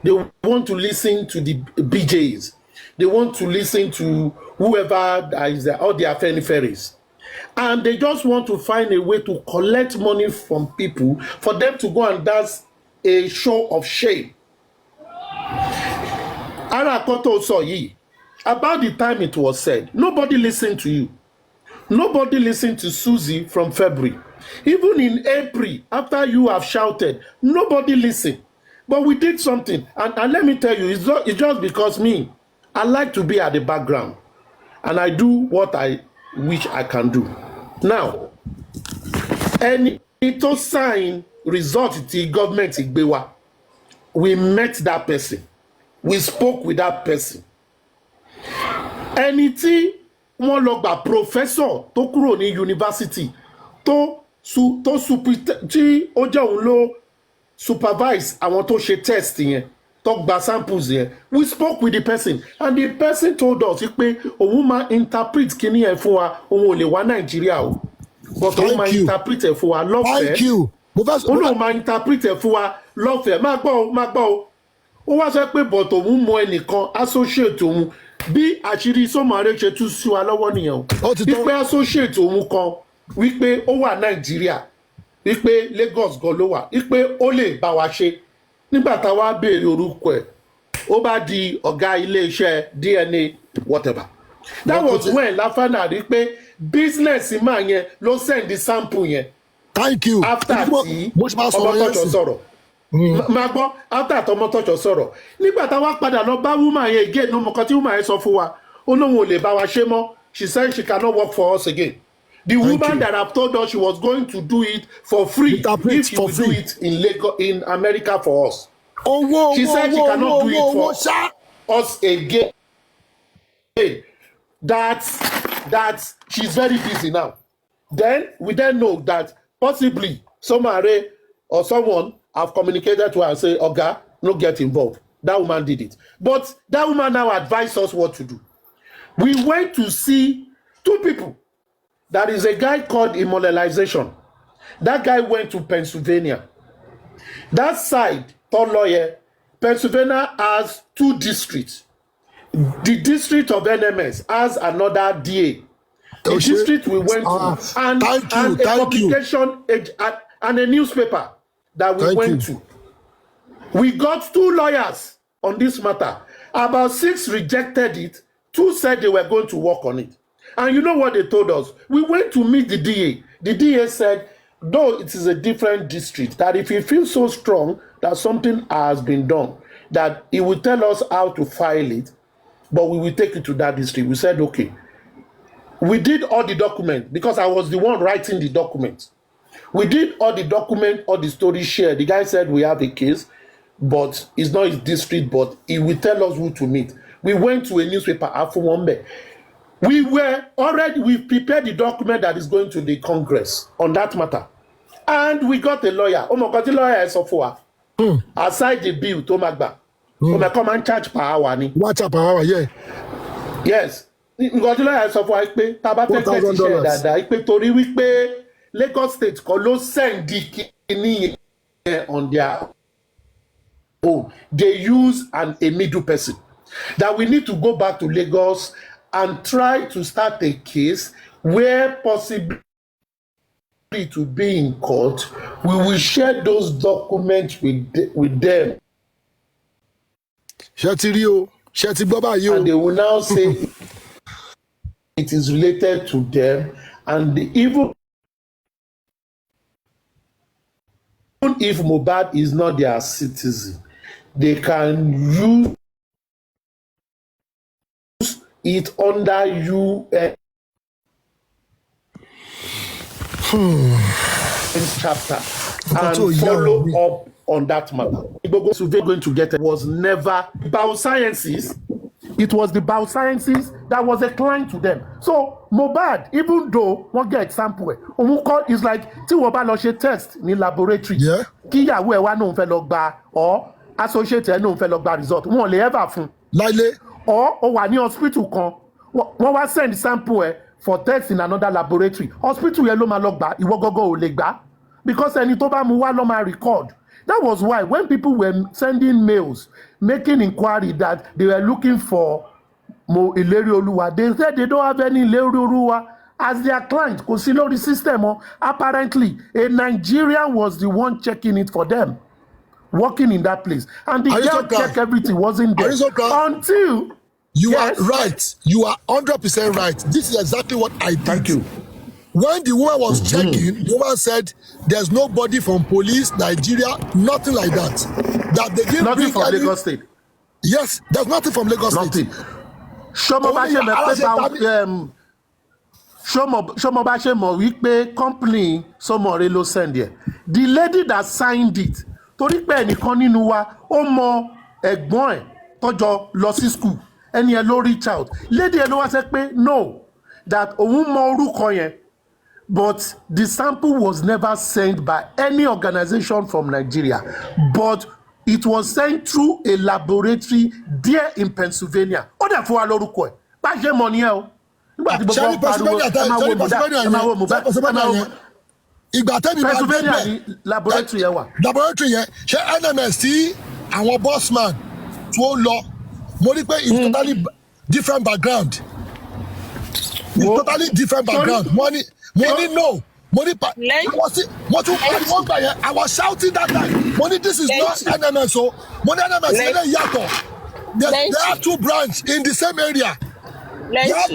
They want to listen to the BJs. They want to listen to whoever is there, all the affair-ferries. And they just want to find a way to collect money from people for them to go and dance a show of shame. Arakoto Soyi. About the time it was said, nobody listened to you. Nobody listened to Susie from February. Even in April, after you have shouted, nobody listened. But we did something. And let me tell you, it's just because me, I like to be at the background. And I do what I wish I can do. Now, any to sign result tí government gbé wá. We met that person. We spoke with that person. Ẹni tí wọ́n lọ gba professor tó kúrò ní university tí ó jẹ́ òun ló supervise àwọn tó ṣe test yẹn tó gba samples yẹn. We spoke with the person and the person told us pé òun máa interpret kíní yẹn fún wa, òun ò lè wá Nàìjíríà o, but òun máa interpret ẹ̀ fún wa lọ́fẹ̀ẹ́. Thank you. Ó lóun máa interpret ẹ̀ fún wa lọ́fẹ̀ẹ́. Máa gbọ́ o. Ó wá sọ pé but òun mọ ẹnìkan associate òun bí àṣírí Sómáré ṣe tú sí wa lọ́wọ́ nìyẹn o. Wípé associate òun kan wípé ó wà Nàìjíríà, wípé Lagos gan ló wà, wípé ó lè bá wa ṣe. Nígbà tá a wá béèrè orúkọ ẹ̀, ó bá di ọ̀gá iléeṣẹ́ DNA whatever. That was when Lafana rí pé business man yẹn ló send the sample yẹn. Thank you. After tí Ọmọtọ́ṣọ̀ sọ̀rọ̀. Máa gbọ́ after tí Ọmọtọ́ṣọ̀ sọ̀rọ̀. Nígbà tá a wá padà lọ bá woman yẹn again ní ọmọkan tí woman yẹn sọ fún wa, ó lóun ò lè bá wa ṣe mọ́. She said she cannot work for us again. The woman that have told us she was going to do it for free if she would do it in America for us. She said she cannot do it for us again. That she's very busy now. Then we then know that possibly Sómáré or someone have communicated to her and say, Oga, no get involved. That woman did it. But that woman now advised us what to do. We went to see two people. There is a guy called Immortalization. That guy went to Pennsylvania. That side, tall lawyer, Pennsylvania has 2 districts. The district of NMS has another DA. The district we went to, and a publication and a newspaper that we went to. We got 2 lawyers on this matter. About 6 rejected it. 2 said they were going to work on it. And you know what they told us? We went to meet the DA. The DA said, though it is a different district, that if he feels so strong that something has been done, that he will tell us how to file it, but we will take it to that district. We said, okay. We did all the documents because I was the one writing the documents. We did all the documents, all the stories shared. The guy said, we have a case, but it's not his district, but he will tell us who to meet. We went to a newspaper, Afuwambe. We prepared the document that is going to the Congress on that matter. And we got a lawyer. The lawyer is for aside the bill to Magba. Come and charge per hour. What per hour, yeah. Yes. We got the lawyer is for $1,000. Lagos State kò send the kini on their own. They use a middle person. That we need to go back to Lagos and try to start a case where possibly to be in court, we will share those documents with them. And they will now say it is related to them, and even if Mohbad is not their citizen, they can use it under UN chapter and follow up on that matter. So they're going to get it was never biosciences. It was the biosciences that was a client to them. So Mohbad, even though one get sample, it's like tí wọ́n bá lọ ṣe test ní laboratory. Yeah. Kí ìyàwó ẹ̀ wá náà fẹ́ lọ gba or associate ẹ̀ náà fẹ́ lọ gba result. Wọ́n lè ever fún. Láìlé. Or ó wà ní hospital kan. Wọ́n wá send sample ẹ̀ for test in another laboratory. Hospital yẹn ló máa lọ gbà, ìwọ gọ́gọ́ ò lè gbà. Because ẹni tó bá mú wá ló máa record. That was why when people were sending mails, making inquiry that they were looking for Ilerioluwa, they said they don't have any Ilerioluwa as their client. Kò sí lórí system. Apparently, a Nigerian was the one checking it for them, working in that place. And the girl checked everything, wasn't there. Until... You are right. You are 100% right. This is exactly what I did. Thank you. When the woman was checking, the woman said, there's nobody from police, Nigeria, nothing like that. That they didn't nothing bring from any... Lagos State. Yes, there's nothing from Lagos State. ṣọmọ bá ṣe mọ̀ wípé company Somore ló send ẹ̀. The lady that signed it torí pé ẹnìkan nínú wa ó mọ ẹ̀gbọ́n ẹ̀ tọ́jọ́ lọ sí school ẹni ẹ ló reach out lady ẹ ló wá sẹ pé no that òun mọ orúkọ yẹn but the sample was never sent by any organization from Nigeria but it was sent through a laboratory there in Pennsylvania ó dẹ̀ fún wa lórúkọ ẹ̀ bá ṣe mọ̀ nìyẹn o nígbà tí gbogbo pariwo ẹ máa wo Mohbad ìgbà tẹ́mi máa Pennsylvania ní laboratory yẹn wà. laboratory yẹn ṣé NMS tí àwọn bossman tó lọ mo rí pé it's totally different background it's totally different background mo ní no mo ní mo tún pariwo gbà yẹn I was shouting that time mo ní this is not NMS o mo ní NMS ilé yàtọ̀ they have two branch in the same area. Yes,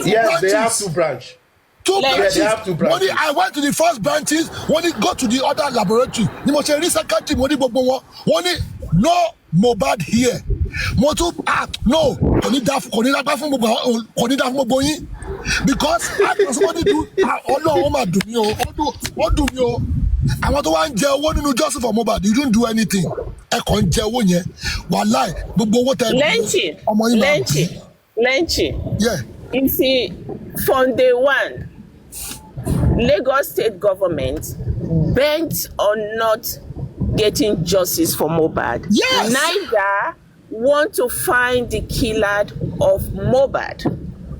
they have two branch. Two branches. They have two branches. I went to the first branches. When it go to the other laboratory, ni mo ṣe rí secretary mo ní gbogbo wọn. Wọ́n ní no Mohbad here. Mo tún no kò ní dá fún gbogbo yín because somebody do Ọlọ́run máa dùn mí o ó dùn mí o àwọn tó wá ń jẹ owó nínú justice for Mohbad you don't do anything ẹ kàn ń jẹ owó yẹn wàláì gbogbo owó tẹ ọmọ yín máa bù. Lynching. Yeah. You see, from day one, Lagos state government bent on not getting justice for Mohbad. Yes. Neither want to find the killer of Mohbad.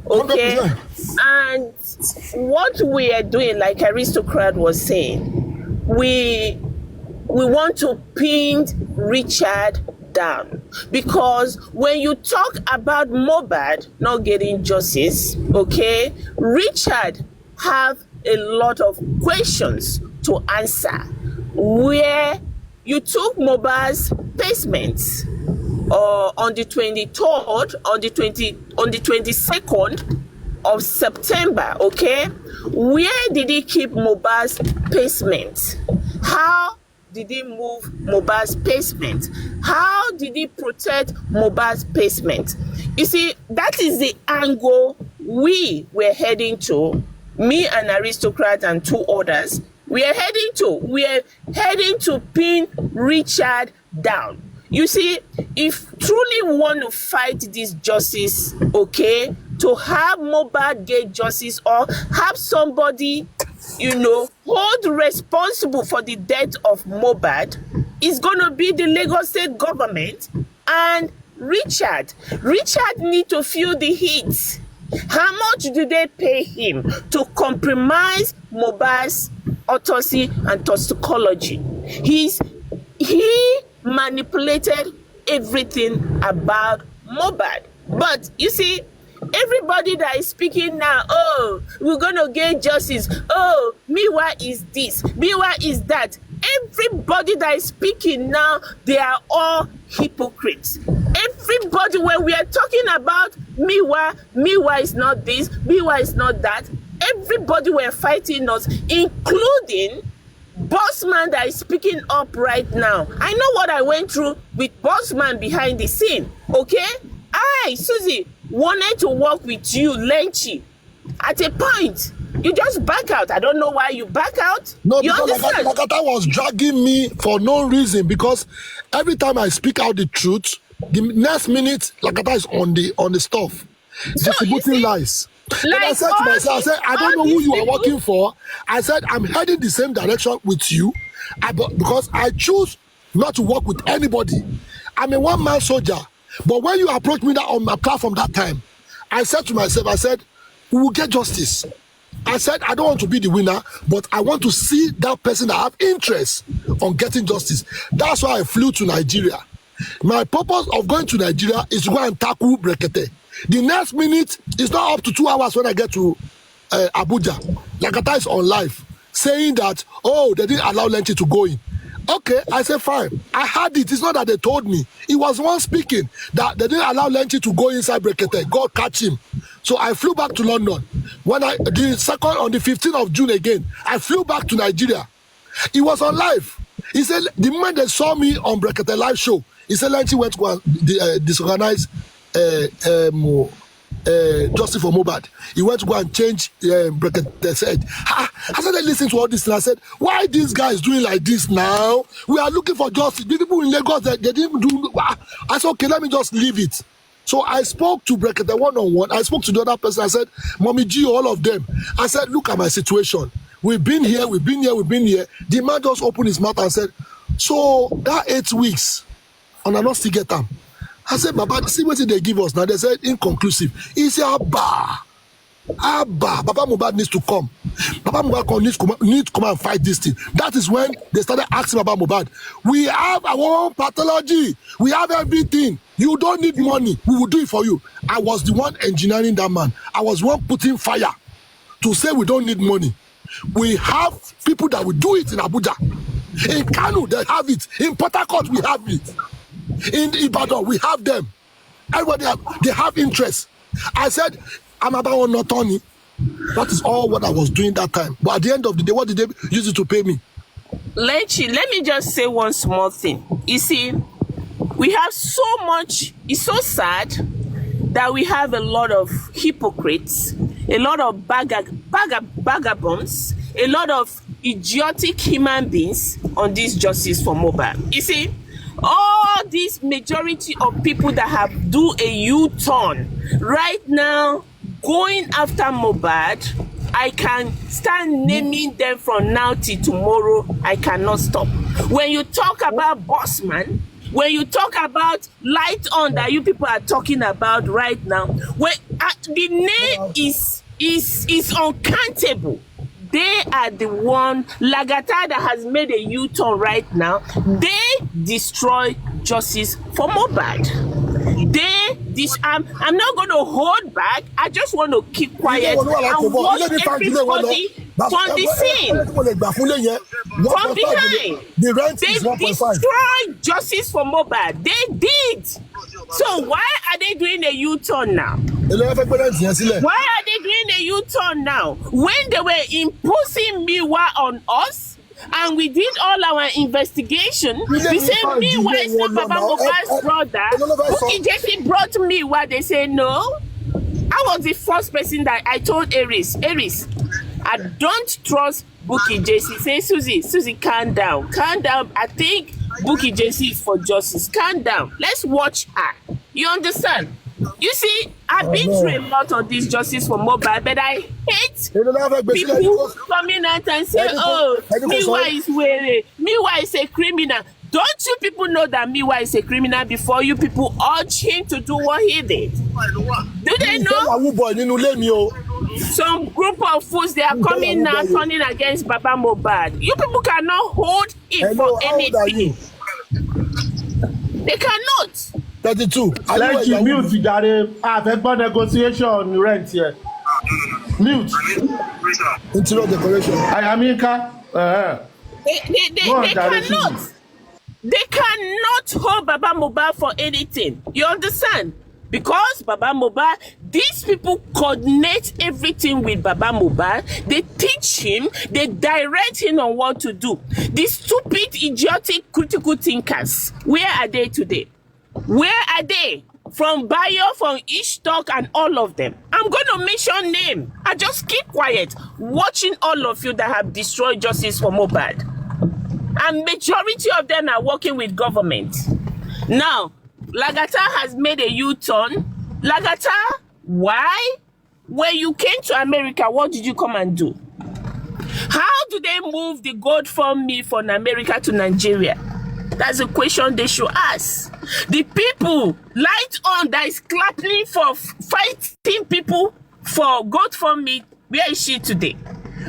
Okay. 100%. And what we are doing, like Aristocrat was saying, we want to pin Richard down because when you talk about Mohbad not getting justice, okay, Richard have a lot of questions to answer. Where you took Mohbad's payment on the 23rd, on the 22nd of September, okay? Where did he keep Mohbad's payment? How did he move Mohbad's payment? How did he protect Mohbad's payment? You see, that is the angle we were heading to, me and Aristocrat and two others. We are heading to pin Richard down. You see, if truly we want to fight this justice, okay, to have Mohbad get justice or have somebody, hold responsible for the death of Mohbad, is going to be the Lagos state government and Richard. Richard need to feel the heat. How much do they pay him to compromise Mohbad's autopsy and toxicology? He manipulated everything about Mohbad. But you see, everybody that is speaking now, oh, we're gonna get justice. Oh, Miwa is this, Miwa is that. Everybody that is speaking now, they are all hypocrites. Everybody, when we are talking about Miwa is not this, Miwa is not that. Everybody were fighting us, including Bossman that is speaking up right now. I know what I went through with Bossman behind the scene, okay? I, Susie, wanted to work with you, Lenchi. At a point, you just back out. I don't know why you back out. No, you because Lakata was dragging me for no reason. Because every time I speak out the truth, the next minute Lakata is on the stuff, distributing lies. Then I said to myself, I don't know who you are working for. I said, I'm heading the same direction with you because I choose not to work with anybody. I'm a one-man soldier. But when you approached me on my platform that time, I said to myself, I said, we will get justice. I said, I don't want to be the winner, but I want to see that person that have interest on getting justice. That's why I flew to Nigeria. My purpose of going to Nigeria is to go and tackle Brekete. The next minute, it's not up to 2 hours when I get to Abuja. Lakata is on live saying that, oh, they didn't allow Lenchi to go in. Okay, I said, fine. I had it. It's not that they told me. It was one speaking that they didn't allow Lenchi to go inside Brekete. God catch him. So I flew back to London. On the 15th of June again, I flew back to Nigeria. He was on live. He said, the moment they saw me on Brekete live show, he said Lenchi went to go and disorganize justice for Mohbad. He went to go and change Brekete said. I started listening to all this and I said, why these guys doing like this now? We are looking for justice. The people in Lagos, they didn't do. I said, okay, let me just leave it. So I spoke to Brekete one-on-one. I spoke to the other person. I said, Mommy G, all of them. I said, look at my situation. We've been here. The man just opened his mouth and said, so that 8 weeks, and I not still get them. I said, Baba, see what they give us now. They said inconclusive. He said, Abba, Baba Mohbad needs to come. Baba Mohbad needs to come and fight this thing. That is when they started asking about Mohbad. We have our own pathology. We have everything. You don't need money. We will do it for you. I was the one engineering that man. I was the one putting fire to say we don't need money. We have people that will do it in Abuja. In Kano, they have it. In Port Harcourt, we have it. In Ibadan, we have them. Everybody they have interest. I said, I'm about not Tony. That is all what I was doing that time. But at the end of the day, what did they use it to pay me? Let me just say one small thing. You see, we have so much. It's so sad that we have a lot of hypocrites, a lot of vagabonds, a lot of idiotic human beings on this justice for Mohbad. You see, all this majority of people that have do a U-turn right now going after Mohbad, I can start naming them from now till tomorrow. I cannot stop. When you talk about Bossman, when you talk about Light On that you people are talking about right now, when the name is uncountable. They are the one, Lagata, that has made a U-turn right now. They destroy justice for Mohbad. I'm not going to hold back. I just want to keep quiet and watch everybody from the scene. From behind. They destroyed justice for Mohbad. They did. So why are they doing a U-turn now? Why are they doing a U-turn now? When they were imposing Miwa on us, and we did all our investigation, we said Miwa is not Baba Mohbad's brother. Bukky Jesse brought Miwa. They say no. I was the first person that I told Aries, I don't trust Bukky Jesse. Say, Susie, calm down. I think Bukky Jesse is for justice. Calm down. Let's watch her. You understand? You see, I've been through a lot of this justice for Mohbad, but I hate people coming out and say, oh, Miwa is weary. Miwa is a criminal. Don't you people know that Miwa is a criminal before you people urge him to do what he did? Do they know? Some group of fools, they are coming now, turning against Baba Mohbad. You people cannot hold him for anything. They cannot. 32. Let you mute, Jare. I've had negotiation rent here. Mute. Interior decoration. I am in car. They cannot. They cannot hold Baba Mohbad for anything. You understand? Because Baba Mohbad, these people coordinate everything with Baba Mohbad. They teach him, they direct him on what to do. These stupid, idiotic, critical thinkers, where are they today? Where are they? From Bayo, from Ishtok, and all of them. I'm going to mention name. I just keep quiet, watching all of you that have destroyed justice for Mohbad. And majority of them are working with government. Now, Lagata has made a U-turn. Lagata, why? When you came to America, what did you come and do? How do they move the gold from me from America to Nigeria? That's a question they should ask. The people, Light On, that is clapping for fighting people for gold from me, where is she today?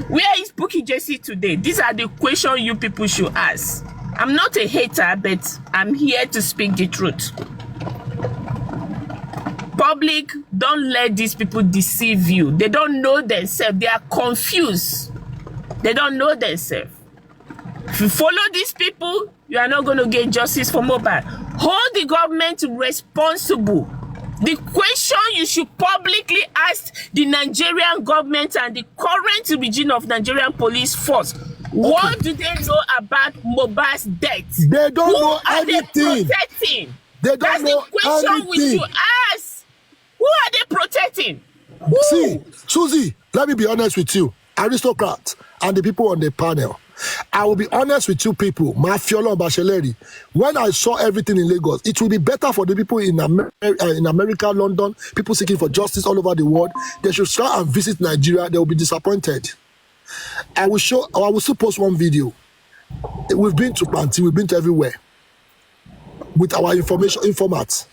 Where is Bukky Jesse today? These are the questions you people should ask. I'm not a hater, but I'm here to speak the truth. Public, don't let these people deceive you. They don't know themselves. They are confused. They don't know themselves. If you follow these people, you are not going to get justice for Mohbad. Hold the government responsible. The question you should publicly ask the Nigerian government and the current regime of Nigerian police force. What do they know about Mohbad's death? They don't know anything. They protecting? They don't know That's the question we should ask. Who are they protecting? Who? See, Susie, let me be honest with you, aristocrats and the people on the panel. I will be honest with you people, Mafiolo Basheleri. When I saw everything in Lagos, it will be better for the people in America, London, people seeking for justice all over the world. They should try and visit Nigeria. They will be disappointed. I will still post one video. We've been to Panti, we've been to everywhere with our informats.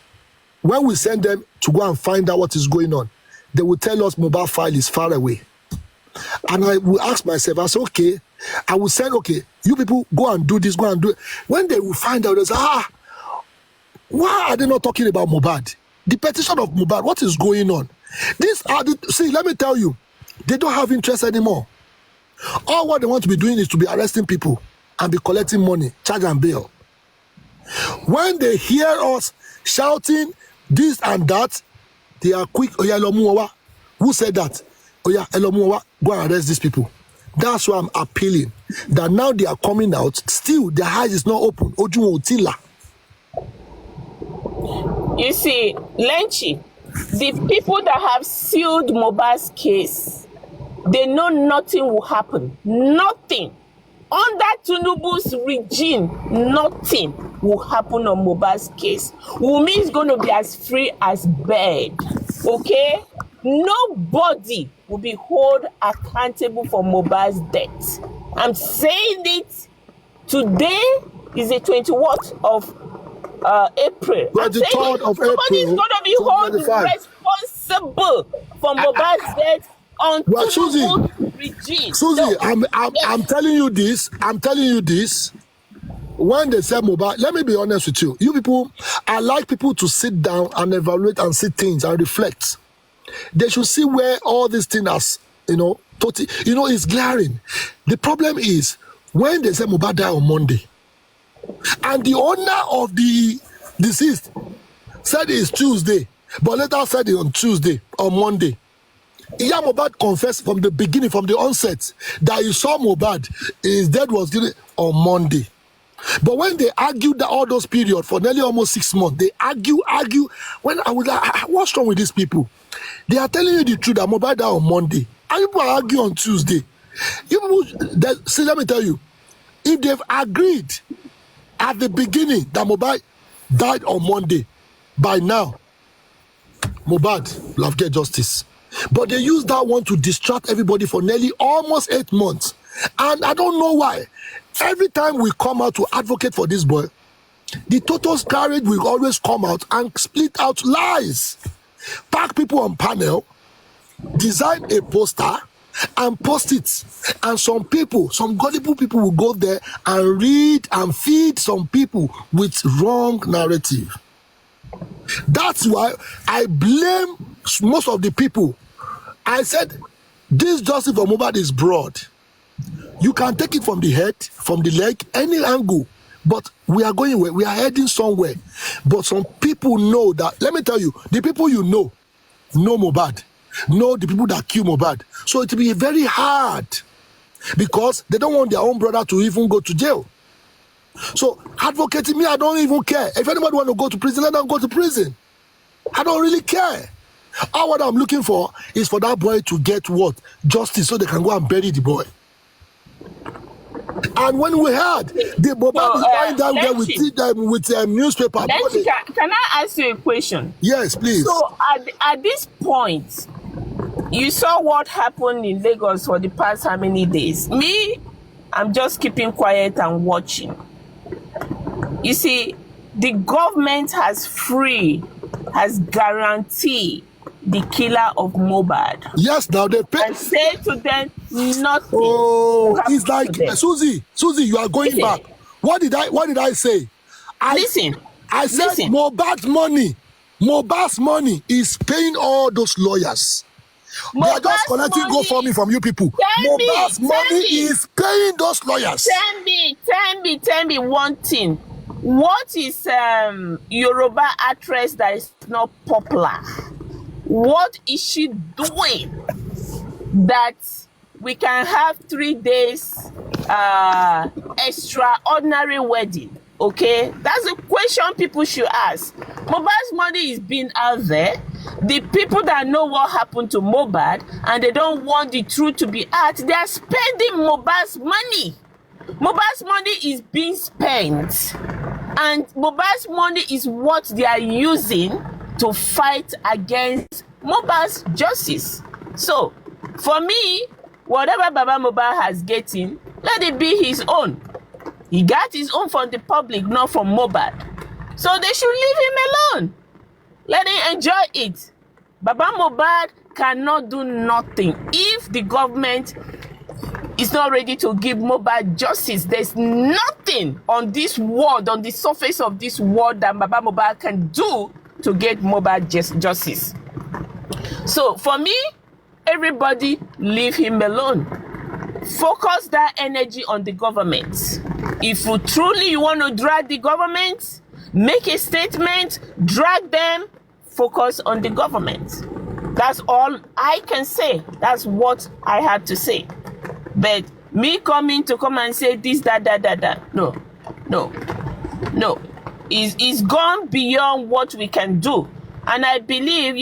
When we send them to go and find out what is going on, they will tell us mobile file is far away. And I will ask myself, I say, okay, I will send, okay, you people go and do this, go and do it. When they will find out, they say, why are they not talking about Mohbad? The petition of Mohbad, what is going on? See, let me tell you, they don't have interest anymore. All what they want to be doing is to be arresting people and be collecting money, charge and bail. When they hear us shouting this and that, they are quick. Oya Elomuowa, who said that? Oya Elomuowa, go and arrest these people. That's why I'm appealing that now they are coming out. Still, their eyes is not open. Ojumo Otila. You see, Lenchi, the people that have sealed Mohbad's case, they know nothing will happen. Nothing. Under Tinubu's regime, nothing will happen on Mohbad's case. Wunmi is going to be as free as bird. Okay? Nobody will be held accountable for Mohbad's death. I'm saying it. Today is the 20th of April. 23rd of April. Somebody is going to be held responsible for Mohbad's death on Tinubu's regime. Susie, I'm telling you this. I'm telling you this. When they say Mohbad, let me be honest with you. You people, I like people to sit down and evaluate and see things and reflect. They should see where all these things are, it's glaring. The problem is when they say Mohbad died on Monday, and the owner of the deceased said it's Tuesday, but later said it on Tuesday or Monday. Iya Mohbad confessed from the beginning, from the onset, that he saw Mohbad, his death was on Monday. But when they argued all those periods for nearly almost 6 months, they argue. When I was like, what's wrong with these people? They are telling you the truth that Mohbad died on Monday, and people argue on Tuesday. See, let me tell you, if they've agreed at the beginning that Mohbad died on Monday, by now, Mohbad will have get justice. But they use that one to distract everybody for nearly almost 8 months. And I don't know why. Every time we come out to advocate for this boy, the total courage will always come out and split out lies. Pack people on panel, design a poster, and post it. And some people, some gullible people will go there and read and feed some people with wrong narrative. That's why I blame most of the people. I said, this justice for Mohbad is broad. You can take it from the head, from the leg, any angle. But we are going where? We are heading somewhere. But some people know that, let me tell you, the people you know Mohbad, know the people that kill Mohbad. So it will be very hard because they don't want their own brother to even go to jail. So advocating me, I don't even care. If anybody want to go to prison, let them go to prison. I don't really care. All what I'm looking for is for that boy to get what? Justice, so they can go and bury the boy. And when we heard the Mohbad is lying down there with newspaper. Can I ask you a question? Yes, please. So at this point, you saw what happened in Lagos for the past how many days? Me, I'm just keeping quiet and watching. You see, the government has guaranteed the killer of Mohbad. Yes, now they pay. And say to them nothing. Oh, it's like Susie, you are going back. What did I say? I said Mohbad's money is paying all those lawyers. They are just collecting GoFundMe from you people. Mohbad's money is paying those lawyers. Tell me one thing. What is Yoruba actress that is not popular? What is she doing that we can have 3 days extraordinary wedding? Okay, that's a question people should ask. Mohbad's money is being out there. The people that know what happened to Mohbad and they don't want the truth to be out, they are spending Mohbad's money. Mohbad's money is being spent, and Mohbad's money is what they are using to fight against Mohbad's justice. So, for me, whatever Baba Mohbad has getting, let it be his own. He got his own from the public, not from Mohbad. So they should leave him alone. Let him enjoy it. Baba Mohbad cannot do nothing if the government is not ready to give Mohbad justice. There's nothing on this world, on the surface of this world, that Baba Mohbad can do to get Mohbad justice. So for me, everybody leave him alone. Focus that energy on the government. If you truly want to drag the government, make a statement, drag them, focus on the government. That's all I can say. That's what I had to say. But me come and say this, that. No. It's gone beyond what we can do. And I believe,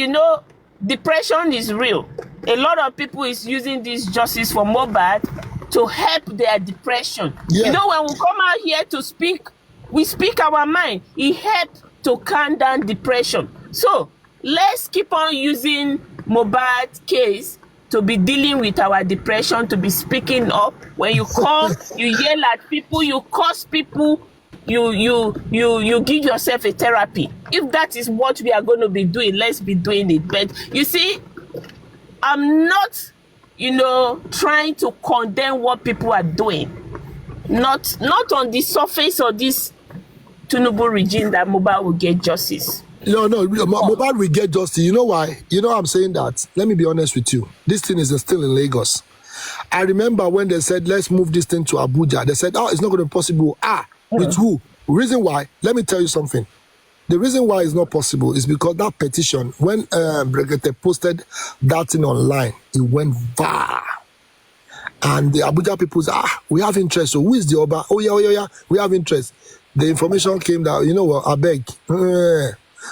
depression is real. A lot of people is using this justice for Mohbad to help their depression. Yeah. When we come out here to speak, we speak our mind. It helps to calm down depression. So let's keep on using Mohbad's case to be dealing with our depression, to be speaking up. When you come, you yell at people, you curse people, you give yourself a therapy. If that is what we are going to be doing, let's be doing it. But you see, I'm not, trying to condemn what people are doing. Not on the surface of this Tinubu regime that Mohbad will get justice. No, Mohbad will get justice. You know why? I'm saying that. Let me be honest with you. This thing is still in Lagos. I remember when they said, let's move this thing to Abuja. They said, it's not going to be possible. With who? Reason why? Let me tell you something. The reason why it's not possible is because that petition, when Bregete posted that thing online, it went viral. And the Abuja people said, we have interest. So who is the Oba? Oh, yeah, we have interest. The information came down, I beg.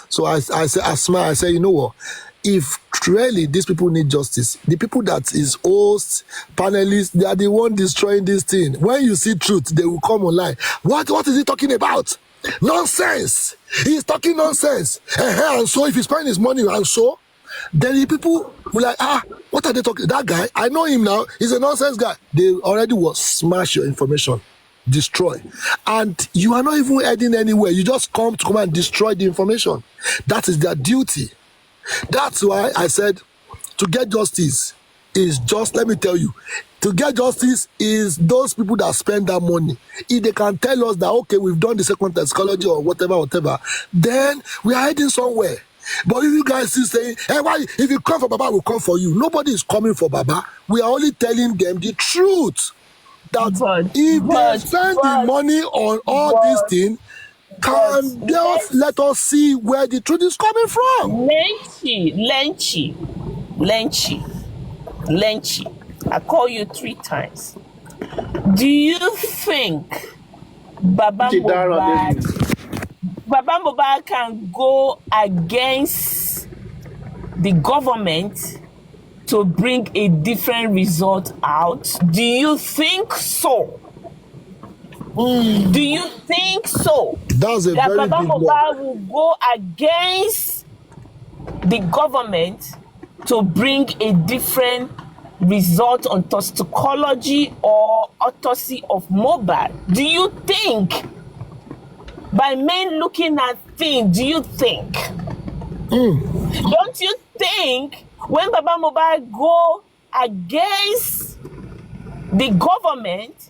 So I smile, I say, if really these people need justice, the people that is hosts, panelists, they are the one destroying this thing. When you see truth, they will come online. What is he talking about? Nonsense. He's talking nonsense. And so if he's spending his money and so, then the people will like, what are they talking? That guy, I know him now. He's a nonsense guy. They already will smash your information, destroy. And you are not even heading anywhere. You just come and destroy the information. That is their duty. That's why I said to get justice is just, let me tell you, to get justice is those people that spend that money. If they can tell us that, okay, we've done the second toxicology or whatever, then we are heading somewhere. But if you guys still saying, why, if you come for Baba, we'll come for you. Nobody is coming for Baba. We are only telling them the truth. That if they spend the money on all these things, can just let us see where the truth is coming from. Lenchi. I call you 3 times. Do you think Baba Mohbad can go against the government to bring a different result out? Do you think so? Do you think so? That's a that very Baba big Mohbad will go against the government to bring a different result on toxicology or autopsy of Mohbad? Do you think, by men looking at things, do you think? Don't you think when Baba Mohbad go against the government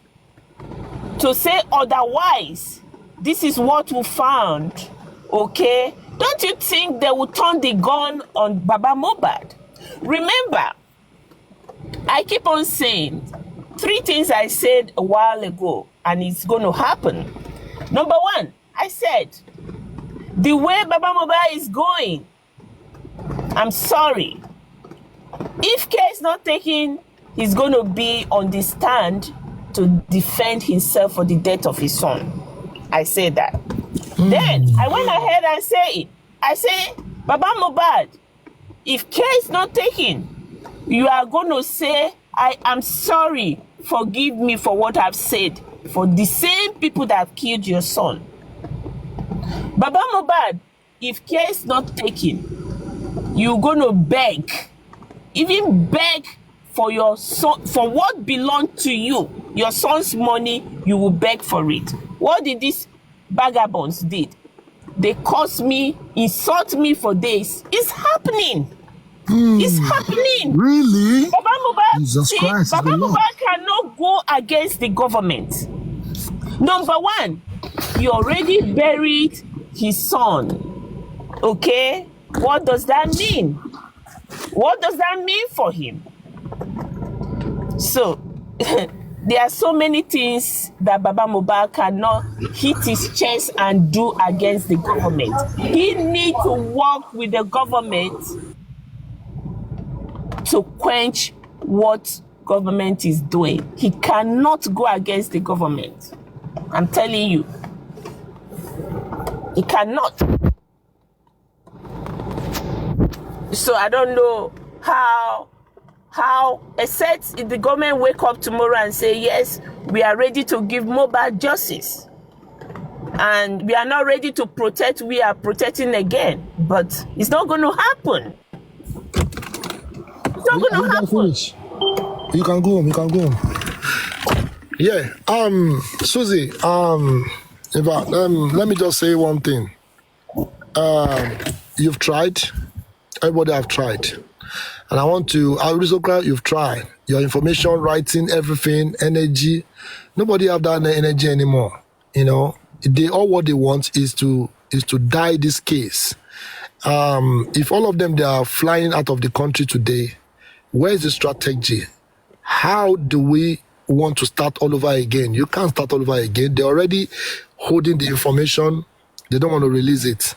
to say otherwise, this is what we found, okay? Don't you think they will turn the gun on Baba Mohbad? Remember, I keep on saying 3 things I said a while ago, and it's going to happen. Number 1, I said, the way Baba Mohbad is going, I'm sorry. If care is not taken, he's going to be on the stand to defend himself for the death of his son. I said that. Then I went ahead and said it. I say, Baba Mohbad, if care is not taken, you are going to say, I am sorry, forgive me for what I've said, for the same people that have killed your son. Baba Mohbad, if care is not taken, you're going to beg, even beg for your son, for what belonged to you, your son's money, you will beg for it. What did these vagabonds did? They caused me, insult me for days. It's happening. It's happening. Really? Baba Mohbad, Jesus Christ, Baba the Lord. Mohbad cannot go against the government. Number one, he already buried his son. Okay? What does that mean? What does that mean for him? So, there are so many things that Baba Mohbad cannot hit his chest and do against the government. He needs to work with the government to quench what government is doing. He cannot go against the government. I'm telling you. He cannot. So I don't know how except if the government wake up tomorrow and say, yes, we are ready to give Mohbad justice. And we are not ready to protect, we are protecting again. But it's not going to happen. It's not going to happen. You can go home. You can go home. Yeah. Susie. In fact, let me just say one thing. You've tried. Everybody have tried. And I want to, aristocrat, you've tried. Your information, writing, everything, energy. Nobody have that energy anymore. You know, all what they want is to die this case. If all of them, they are flying out of the country today, where is the strategy? How do we want to start all over again? You can't start all over again. They're already holding the information. They don't want to release it.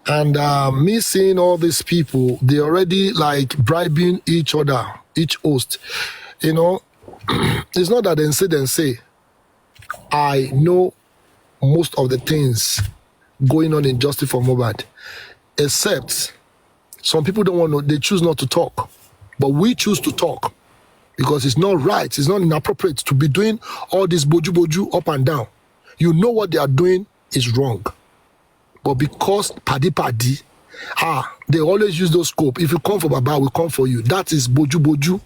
And me seeing all these people, they already like bribing each other, each host. You know, it's not that they say, I know most of the things going on in justice for Mohbad, except some people don't want to, they choose not to talk. But we choose to talk because it's not right, it's not inappropriate to be doing all this boju up and down. You know what they are doing is wrong. But because paddy, they always use those scope. If you come for Baba, we come for you. That is boju.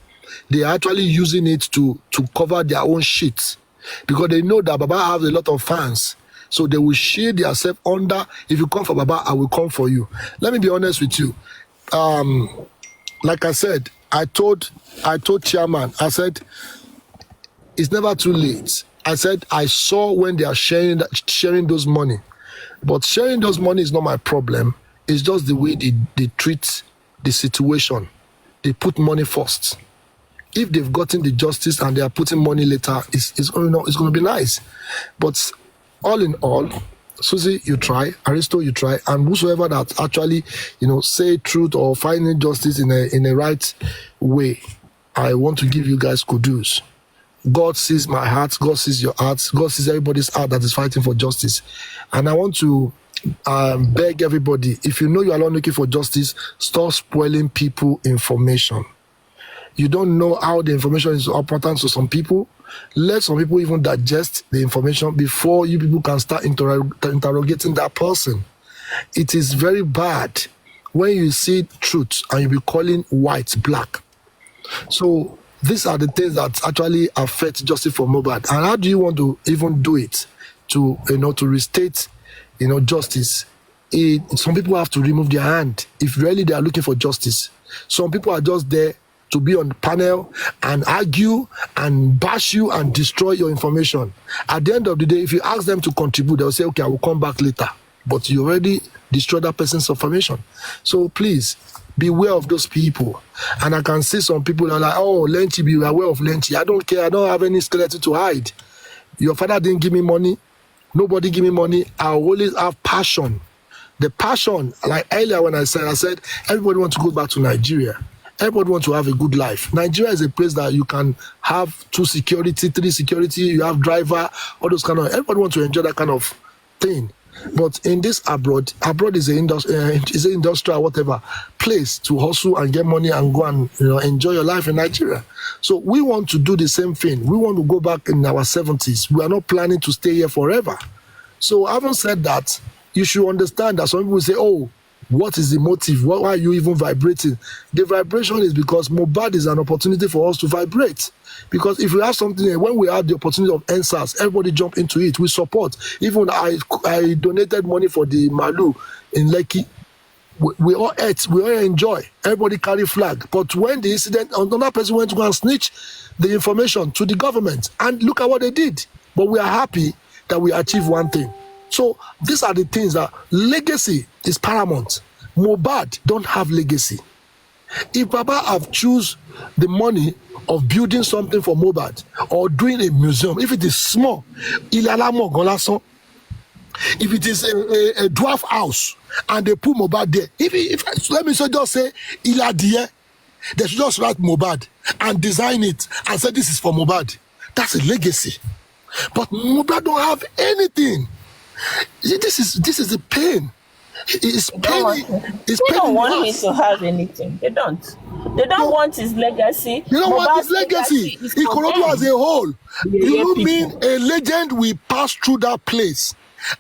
They are actually using it to cover their own shit. Because they know that Baba has a lot of fans. So they will shield themselves under, if you come for Baba, I will come for you. Let me be honest with you. Like I said, I told Chairman, I said, it's never too late. I said, I saw when they are sharing those money. But sharing those money is not my problem. It's just the way they treat the situation. They put money first. If they've gotten the justice and they are putting money later, it's going to be nice. But all in all, Susie, you try. Aristo, you try. And whosoever that actually, say truth or finding justice in a right way, I want to give you guys kudos. God sees my heart. God sees your heart. God sees everybody's heart that is fighting for justice. And I want to beg everybody, if you know you are not looking for justice, stop spoiling people information. You don't know how the information is important to some people. Let some people even digest the information before you people can start interrogating that person. It is very bad when you see truth and you be calling white black. So these are the things that actually affect justice for Mohbad. And how do you want to even do it to restate, justice? Some people have to remove their hand if really they are looking for justice. Some people are just there to be on the panel and argue and bash you and destroy your information. At the end of the day, if you ask them to contribute, they'll say, okay, I will come back later. But you already destroyed that person's information. So please, beware of those people. And I can see some people are like, oh, Lenchi, be aware of Lenchi. I don't care. I don't have any skeleton to hide. Your father didn't give me money. Nobody give me money. I always have passion. The passion, like earlier when I said, everybody wants to go back to Nigeria. Everybody wants to have a good life. Nigeria is a place that you can have 2 security, 3 security, you have driver, all those kind of, everybody wants to enjoy that kind of thing. But in this abroad is a is an industrial whatever place to hustle and get money and go and enjoy your life in Nigeria. So we want to do the same thing. We want to go back in our 70s. We are not planning to stay here forever. So having said that, you should understand that some people say, oh, what is the motive? Why are you even vibrating? The vibration is because Mohbad is an opportunity for us to vibrate. Because if we have something, when we have the opportunity of NSAS, everybody jump into it. We support. Even I donated money for the Malu in Lekki. We all ate, we all enjoy. Everybody carry flag. But when the incident, another person went to go and snitch the information to the government. And look at what they did. But we are happy that we achieved one thing. So these are the things that legacy is paramount. Mohbad don't have legacy. If Baba have choose the money of building something for Mohbad or doing a museum, if it is small, if it is a dwarf house and they put Mohbad there, if let me just say Iladie, they should just write Mohbad and design it and say this is for Mohbad. That's a legacy. But Mohbad don't have anything. This is the pain. It's pain. They don't want him to have anything. They don't. They don't want his legacy. They don't want his legacy. Ikorodu as a whole. You mean a legend will pass through that place,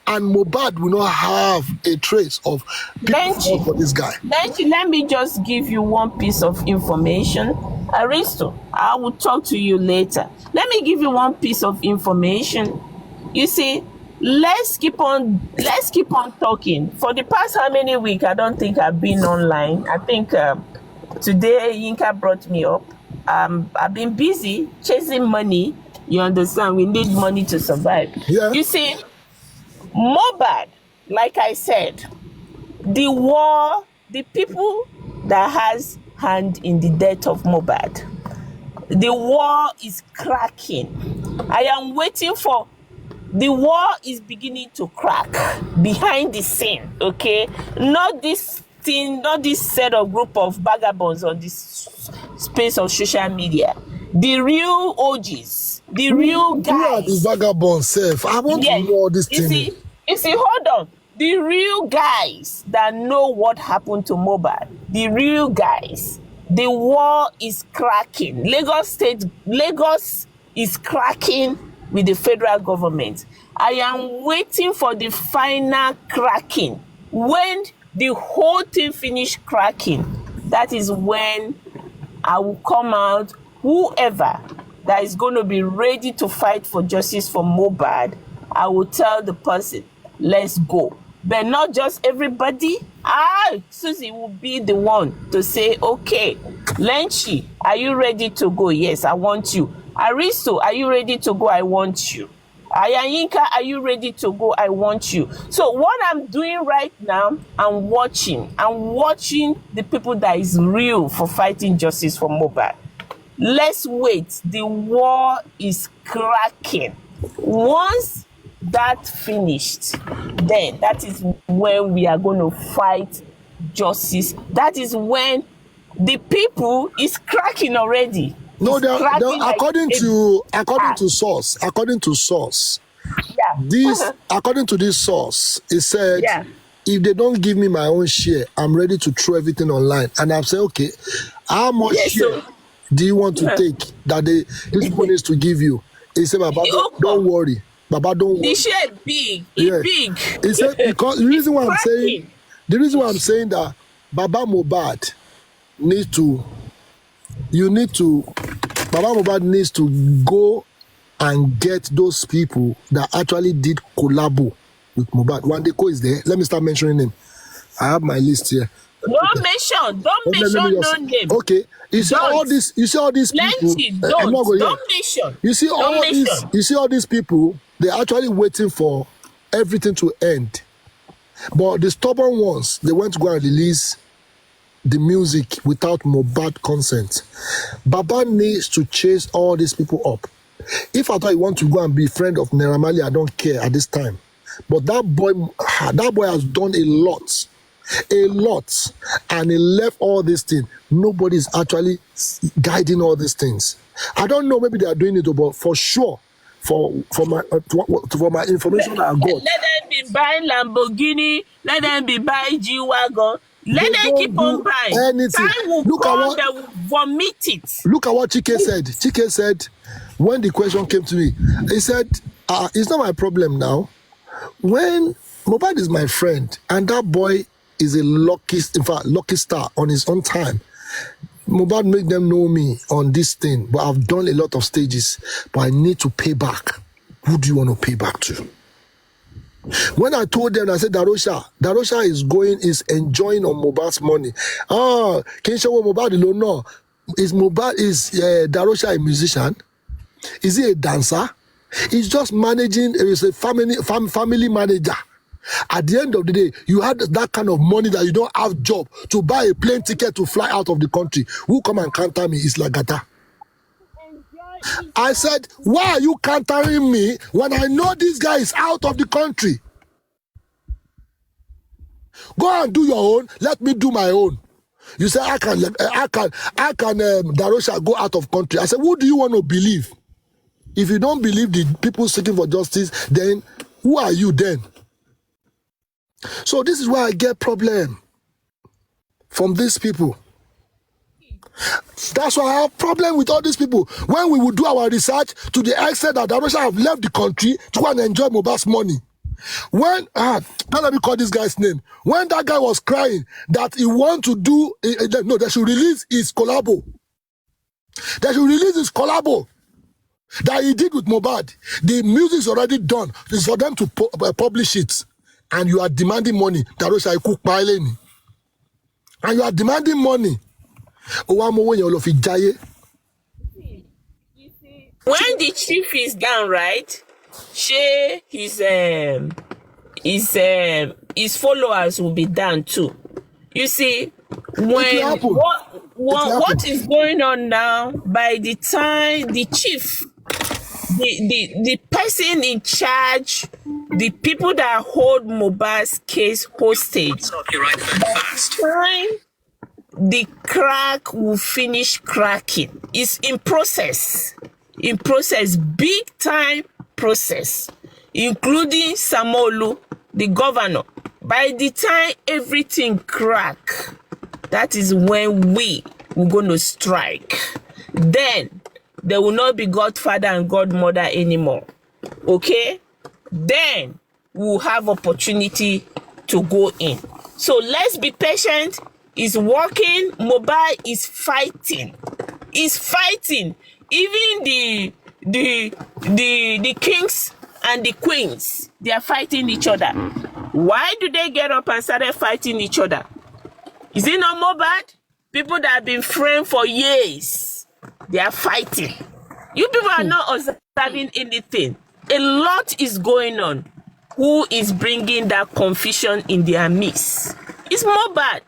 and Mohbad will not have a trace of people for this guy. Let me just give you one piece of information. Aristo, I will talk to you later. Let me give you one piece of information. You see, let's keep on talking. For the past how many weeks, I don't think I've been online. I think today Yinka brought me up. I've been busy chasing money. You understand? We need money to survive. Yeah. You see, Mohbad, like I said, the war, the people that has hand in the death of Mohbad, the war is cracking. I am waiting for. The war is beginning to crack behind the scene, okay? Not this thing, not this set of group of vagabonds on this space of social media. The real OGs, the real guys. Who are the vagabonds, self? I want to know all this thing. You see, hold on. The real guys that know what happened to Mohbad, the real guys, the war is cracking. Lagos is cracking with the federal government. I am waiting for the final cracking. When the whole thing finish cracking, that is when I will come out, whoever that is going to be ready to fight for justice for Mohbad, I will tell the person, let's go. But not just everybody. Susie will be the one to say, okay, Lenchi, are you ready to go? Yes, I want you. Aristo, are you ready to go? I want you. Ayayinka, are you ready to go? I want you. So what I'm doing right now, I'm watching the people that is real for fighting justice for Mohbad. Let's wait. The war is cracking. Once that finished, then that is when we are going to fight justice. That is when the people is cracking already. No, according to source, this according to this source, it said, if they don't give me my own share, I'm ready to throw everything online. And I've said, okay, how much share do you want to take that this people needs to give you? He said, Baba, don't worry. Baba, don't worry. The share big, big. He said, because the reason why I'm saying that Baba Mohbad Baba Mohbad needs to go and get those people that actually did collabo with Mohbad. Wandeko is there. Let me start mentioning him. I have my list here. Don't mention no name. Okay. You see all these people. Don't mention. You see all these people, they're actually waiting for everything to end. But the stubborn ones, they went to go and release the music without Mohbad consent. Baba needs to chase all these people up. If I thought you want to go and be friend of Naira Marley, I don't care at this time. But that boy has done a lot, and he left all these things. Nobody's actually guiding all these things. I don't know, maybe they are doing it, but for sure, for my information I got. Let them be buying Lamborghini. Let them be buying G-Wagon. Let They them keep don't on do buying. anything. Time will Look at come, what they will vomit it. Look at what Chike said. Chike said, when the question came to me, he said, it's not my problem now. When Mohbad is my friend, and that boy is a lucky star on his own time. Mohbad make them know me on this thing, but I've done a lot of stages, but I need to pay back. Who do you want to pay back to? When I told them, I said, Darosha is enjoying on Mohbad's money. Can you show what Mohbad alone? No. Is Darosha a musician? Is he a dancer? He's just managing, he's a family manager. At the end of the day, you had that kind of money that you don't have job to buy a plane ticket to fly out of the country. Who come and counter me? It's Lagata. I said, why are you countering me when I know this guy is out of the country? Go and do your own. Let me do my own. You say I can Darosha go out of country. I said, who do you want to believe? If you don't believe the people seeking for justice, then who are you then? So this is why I get problem from these people. That's why I have problem with all these people. When we will do our research to the extent that Darosha have left the country to go and enjoy Mohbad's money. When, let me call this guy's name. When that guy was crying that he want to do, they should release his collabo. They should release his collabo that he did with Mohbad. The music is already done. It's for them to publish it. And you are demanding money. Darosha cook piling. And you are demanding money. When the chief is down, right? His followers will be down too. You see, when what is going on now, by the time the chief, the person in charge, the people that hold Mohbad's case hostage, by the time the crack will finish cracking, it's in process, big time process, including Samolu, the governor. By the time everything crack, that is when we're going to strike. Then there will not be godfather and godmother anymore. Okay? Then we'll have opportunity to go in. So let's be patient. It's working. Mohbad is fighting. He's fighting. Even the kings and the queens, they are fighting each other. Why do they get up and started fighting each other? Is it not Mohbad? People that have been friends for years, they are fighting. You people are not observing anything. A lot is going on. Who is bringing that confusion in their midst? It's Mohbad.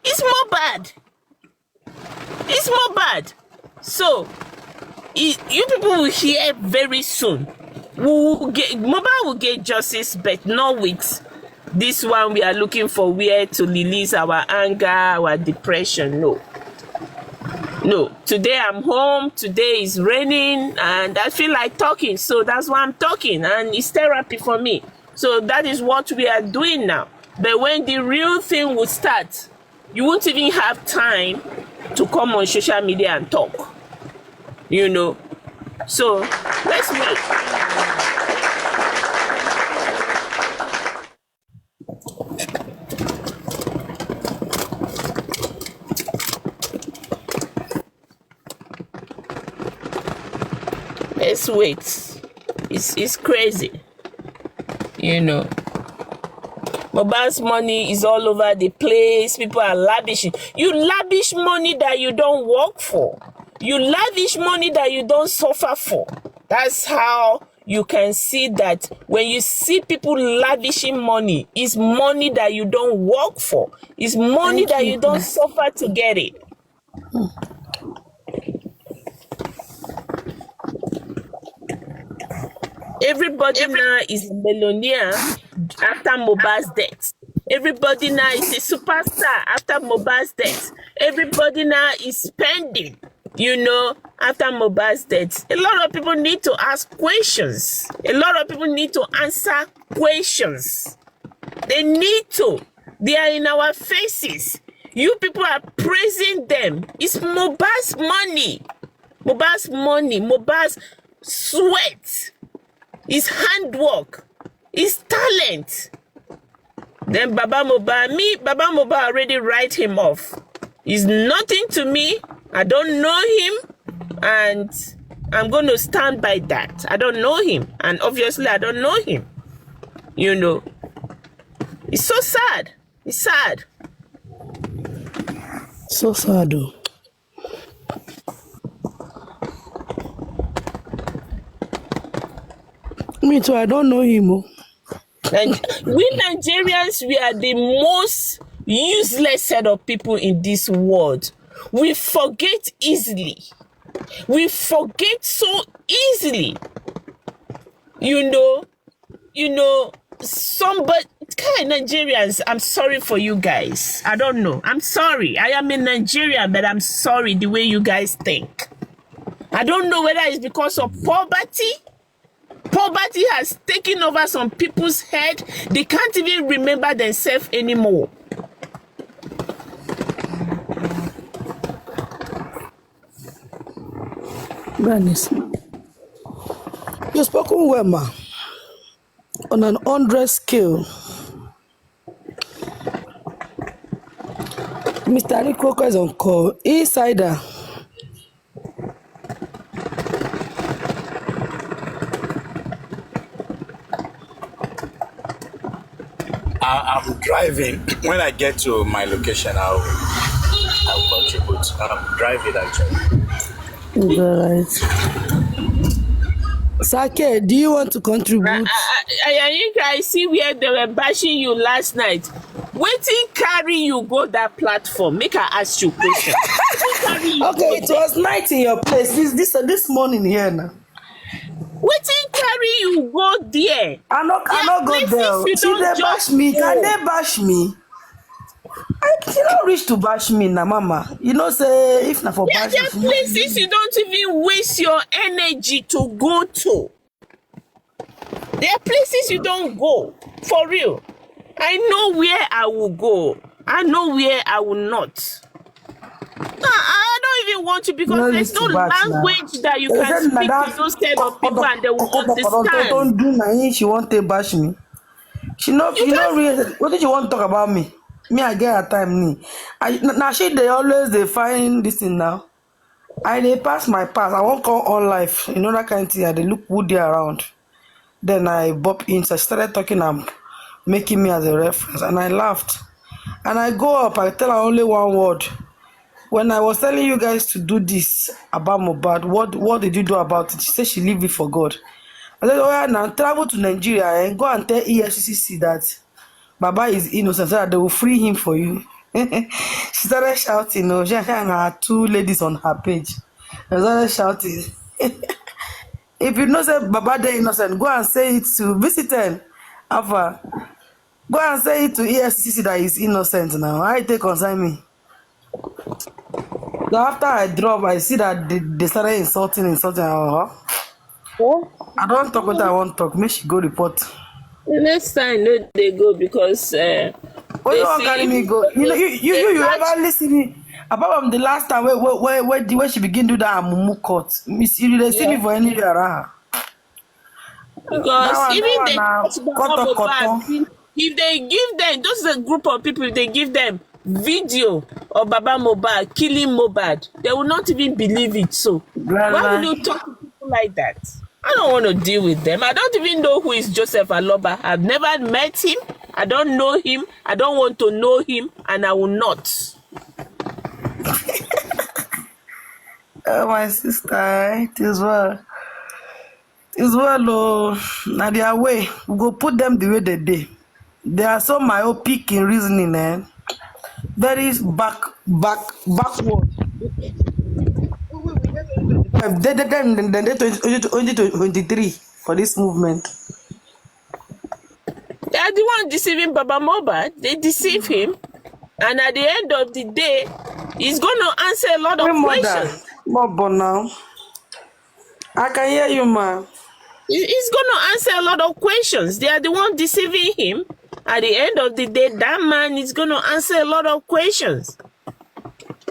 It's Mohbad. It's Mohbad. So, you people will hear very soon. Mohbad will get justice, but not with this one we are looking for where to release our anger, our depression. No. Today I'm home. Today is raining, and I feel like talking. So that's why I'm talking, and it's therapy for me. So that is what we are doing now. But when the real thing will start, you won't even have time to come on social media and talk. You know. So let's wait. Let's wait. It's crazy. You know. Mohbad's money is all over the place. People are lavishing. You lavish money that you don't work for. You lavish money that you don't suffer for. That's how you can see that when you see people lavishing money, it's money that you don't work for. It's money that you don't suffer to get it. Everybody now is a millionaire after Mohbad's death. Everybody now is a superstar after Mohbad's death. Everybody now is spending. You know, after Mohbad's death, a lot of people need to ask questions. A lot of people need to answer questions. They need to. They are in our faces. You people are praising them. It's Mohbad's money. Mohbad's money. Mohbad's sweat. His handwork. His talent. Then Baba Mohbad already write him off. He's nothing to me. I don't know him. And I'm going to stand by that. I don't know him. And obviously I don't know him. You know. It's so sad. It's sad. So sad though. Me too, I don't know him. Oh. And we Nigerians, we are the most useless set of people in this world. We forget easily. We forget so easily. You know, somebody, Nigerians, I'm sorry for you guys. I don't know. I'm sorry. I am a Nigerian, but I'm sorry the way you guys think. I don't know whether it's because of poverty. Poverty has taken over some people's head. They can't even remember themselves anymore. Bernice, you spoken well, ma. On an 100 scale, Mr. Rico is on call. Insider. I'm driving. When I get to my location, I'll contribute. I'm driving actually. Right. Sake, do you want to contribute? You guys see where they were bashing you last night. Waiting carry you go that platform. Make her ask you question. Okay, it was night in your place. This morning here now. Waiting carry you go there. I not go there. See, they bash me. Can they bash me? I cannot reach to bash me now, mama. You know, say if not for bash There are places you don't even waste your energy to go to. There are places you don't go. For real. I know where I will go. I know where I will not. I don't even want to because there's no language that you can speak to those kind of people and they will understand. Don't do nothing. She won't take bash me. She not really. What did you want to talk about me? Me, I get her time. Now they always find this thing now. They pass my pass. I won't call on life. You know that kind of thing. They look woody around. Then I bop in. So I started talking and making me as a reference. And I laughed. And I go up. I tell her only one word. When I was telling you guys to do this about Mohbad, what did you do about it? She said she leave it for God. I said, oh yeah, now travel to Nigeria and go and tell EFCC that Baba is innocent, so that they will free him for you. She started shouting, she had 2 ladies on her page. She started shouting. If you know that Baba is innocent, go and say it to Visitant. Alpha. Go and say it to EFCC that he's innocent now. I take concern me. So after I drop, I see that they started insulting. I don't talk what I want to talk. Make she go report. The next time, no, they go because. You carry me go. You ever listen me? Apart from the last time where she begin to do that Mumu court, they see me for anywhere around. Because even if they give them, those are a group of people, if they give them video of Baba Mohbad killing Mohbad, they will not even believe it. So why will you talk to people like that? I don't want to deal with them. I don't even know who is Joseph Aloba. I've never met him. I don't know him. I don't want to know him, and I will not. Oh, my sister, it is well. It's well, now their way. We go put them the way they did. They are so myopic in reasoning, Very backward. They only 23 for this movement. They are the one deceiving Baba Mohbad. They deceive him, and at the end of the day, he's going to answer a lot of questions. But now, I can hear you, ma. He's going to answer a lot of questions. They are the one deceiving him. At the end of the day, that man is going to answer a lot of questions.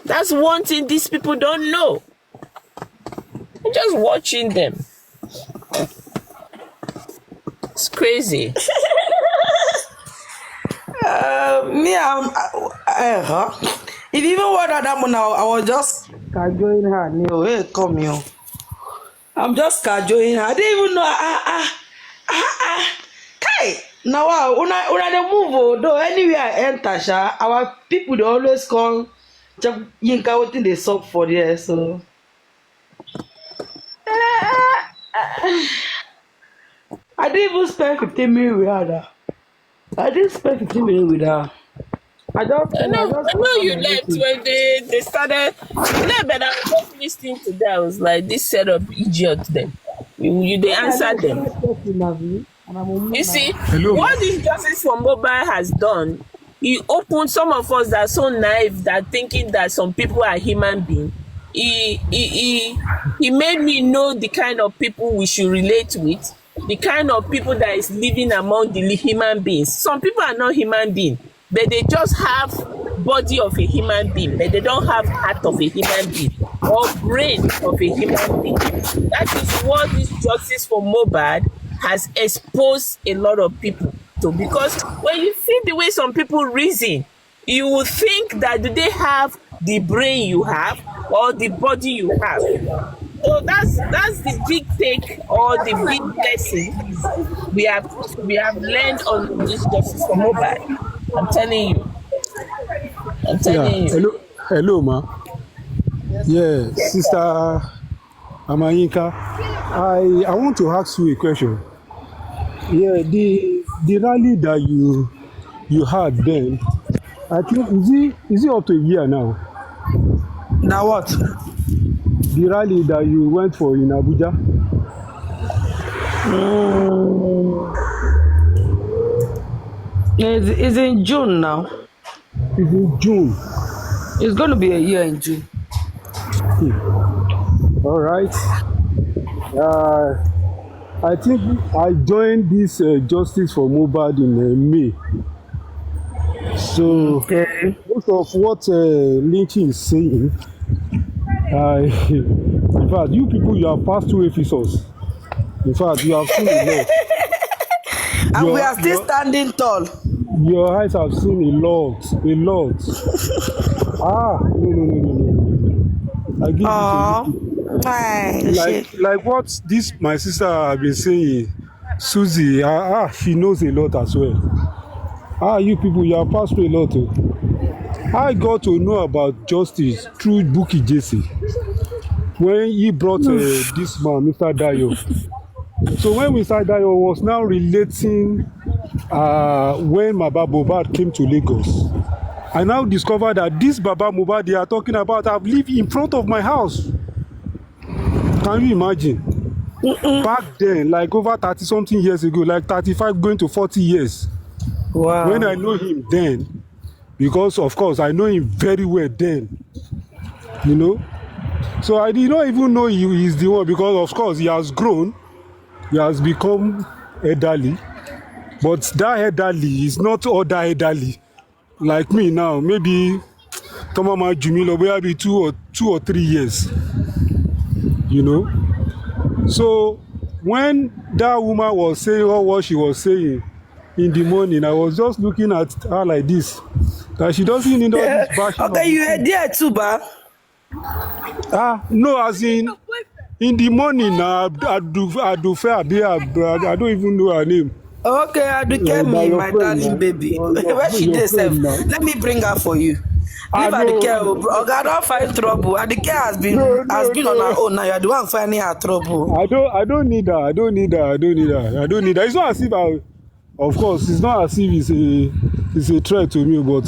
That's one thing these people don't know. I'm just watching them. It's crazy. If you even word that one, I was just cajoling her. No, hey, come here. I'm just cajoling her. I didn't even know. Kai. Now, when I move, though, anywhere I enter, our people they always call Yinka what they sub for there. So, I didn't even spend 15 minutes with her. I didn't spend 15 minutes with her. I know you left when they started. You left, but I was just listening to that. I was like, this set of idiots them. They answered them. You see, what this justice for Mohbad has done, he opened some of us that are so naive that thinking that some people are human beings. He made me know the kind of people we should relate with, the kind of people that is living among the human beings. Some people are not human beings, but they just have body of a human being, but they don't have heart of a human being or brain of a human being. That is what this justice for Mohbad has exposed a lot of people to, because when you see the way some people reason, you will think that do they have the brain you have or the body you have. So that's the big take or the big lesson we have learned on this justice for Mohbad. I'm telling you. Hello, ma. Yeah, Sister Amayinka. I want to ask you a question. Yeah, the rally that you had then, I think is it up to a year now? Now what? The rally that you went for in Abuja? It's in June now. It's in June. It's going to be a year in June. All right. I think I joined this Justice for Mohbad in May. So most of what Lynching is saying, in fact, you people, you have passed through Ephesus. In fact, you have seen a lot. And we are still standing tall. Your eyes have seen a lot. No. I give you like what this my sister have been saying, Susie. She knows a lot as well. You people, you have passed through a lot. I got to know about justice through Buki Jesse when he brought this man, Mr. Dayo. So when Mr. Dayo was now relating when Baba Mohbad came to Lagos, I now discovered that this Baba Mohbad they are talking about have lived in front of my house. Can you imagine? Back then, like over 30-something years ago, like 35 going to 40 years. Wow. When I know him then, because of course I know him very well then, you know. So I did not even know he is the one, because of course he has grown, he has become elderly. But that elderly is not other elderly like me now. Maybe Tomama Jumilo will be 2 or 3 years, you know. So when that woman was saying all what she was saying in the morning, I was just looking at her like this, that she doesn't need all this bashing. Okay, you were there too, ba? No, as in the morning, I don't even know her name. Okay, Aduke, my darling baby. Where she dey sef? Let me bring her for you. Leave Aduke, Oga don't find trouble. Aduke has been on her own now. You're the one finding her trouble. I don't need her. It's not as if of course, it's not as if it's a threat to me, but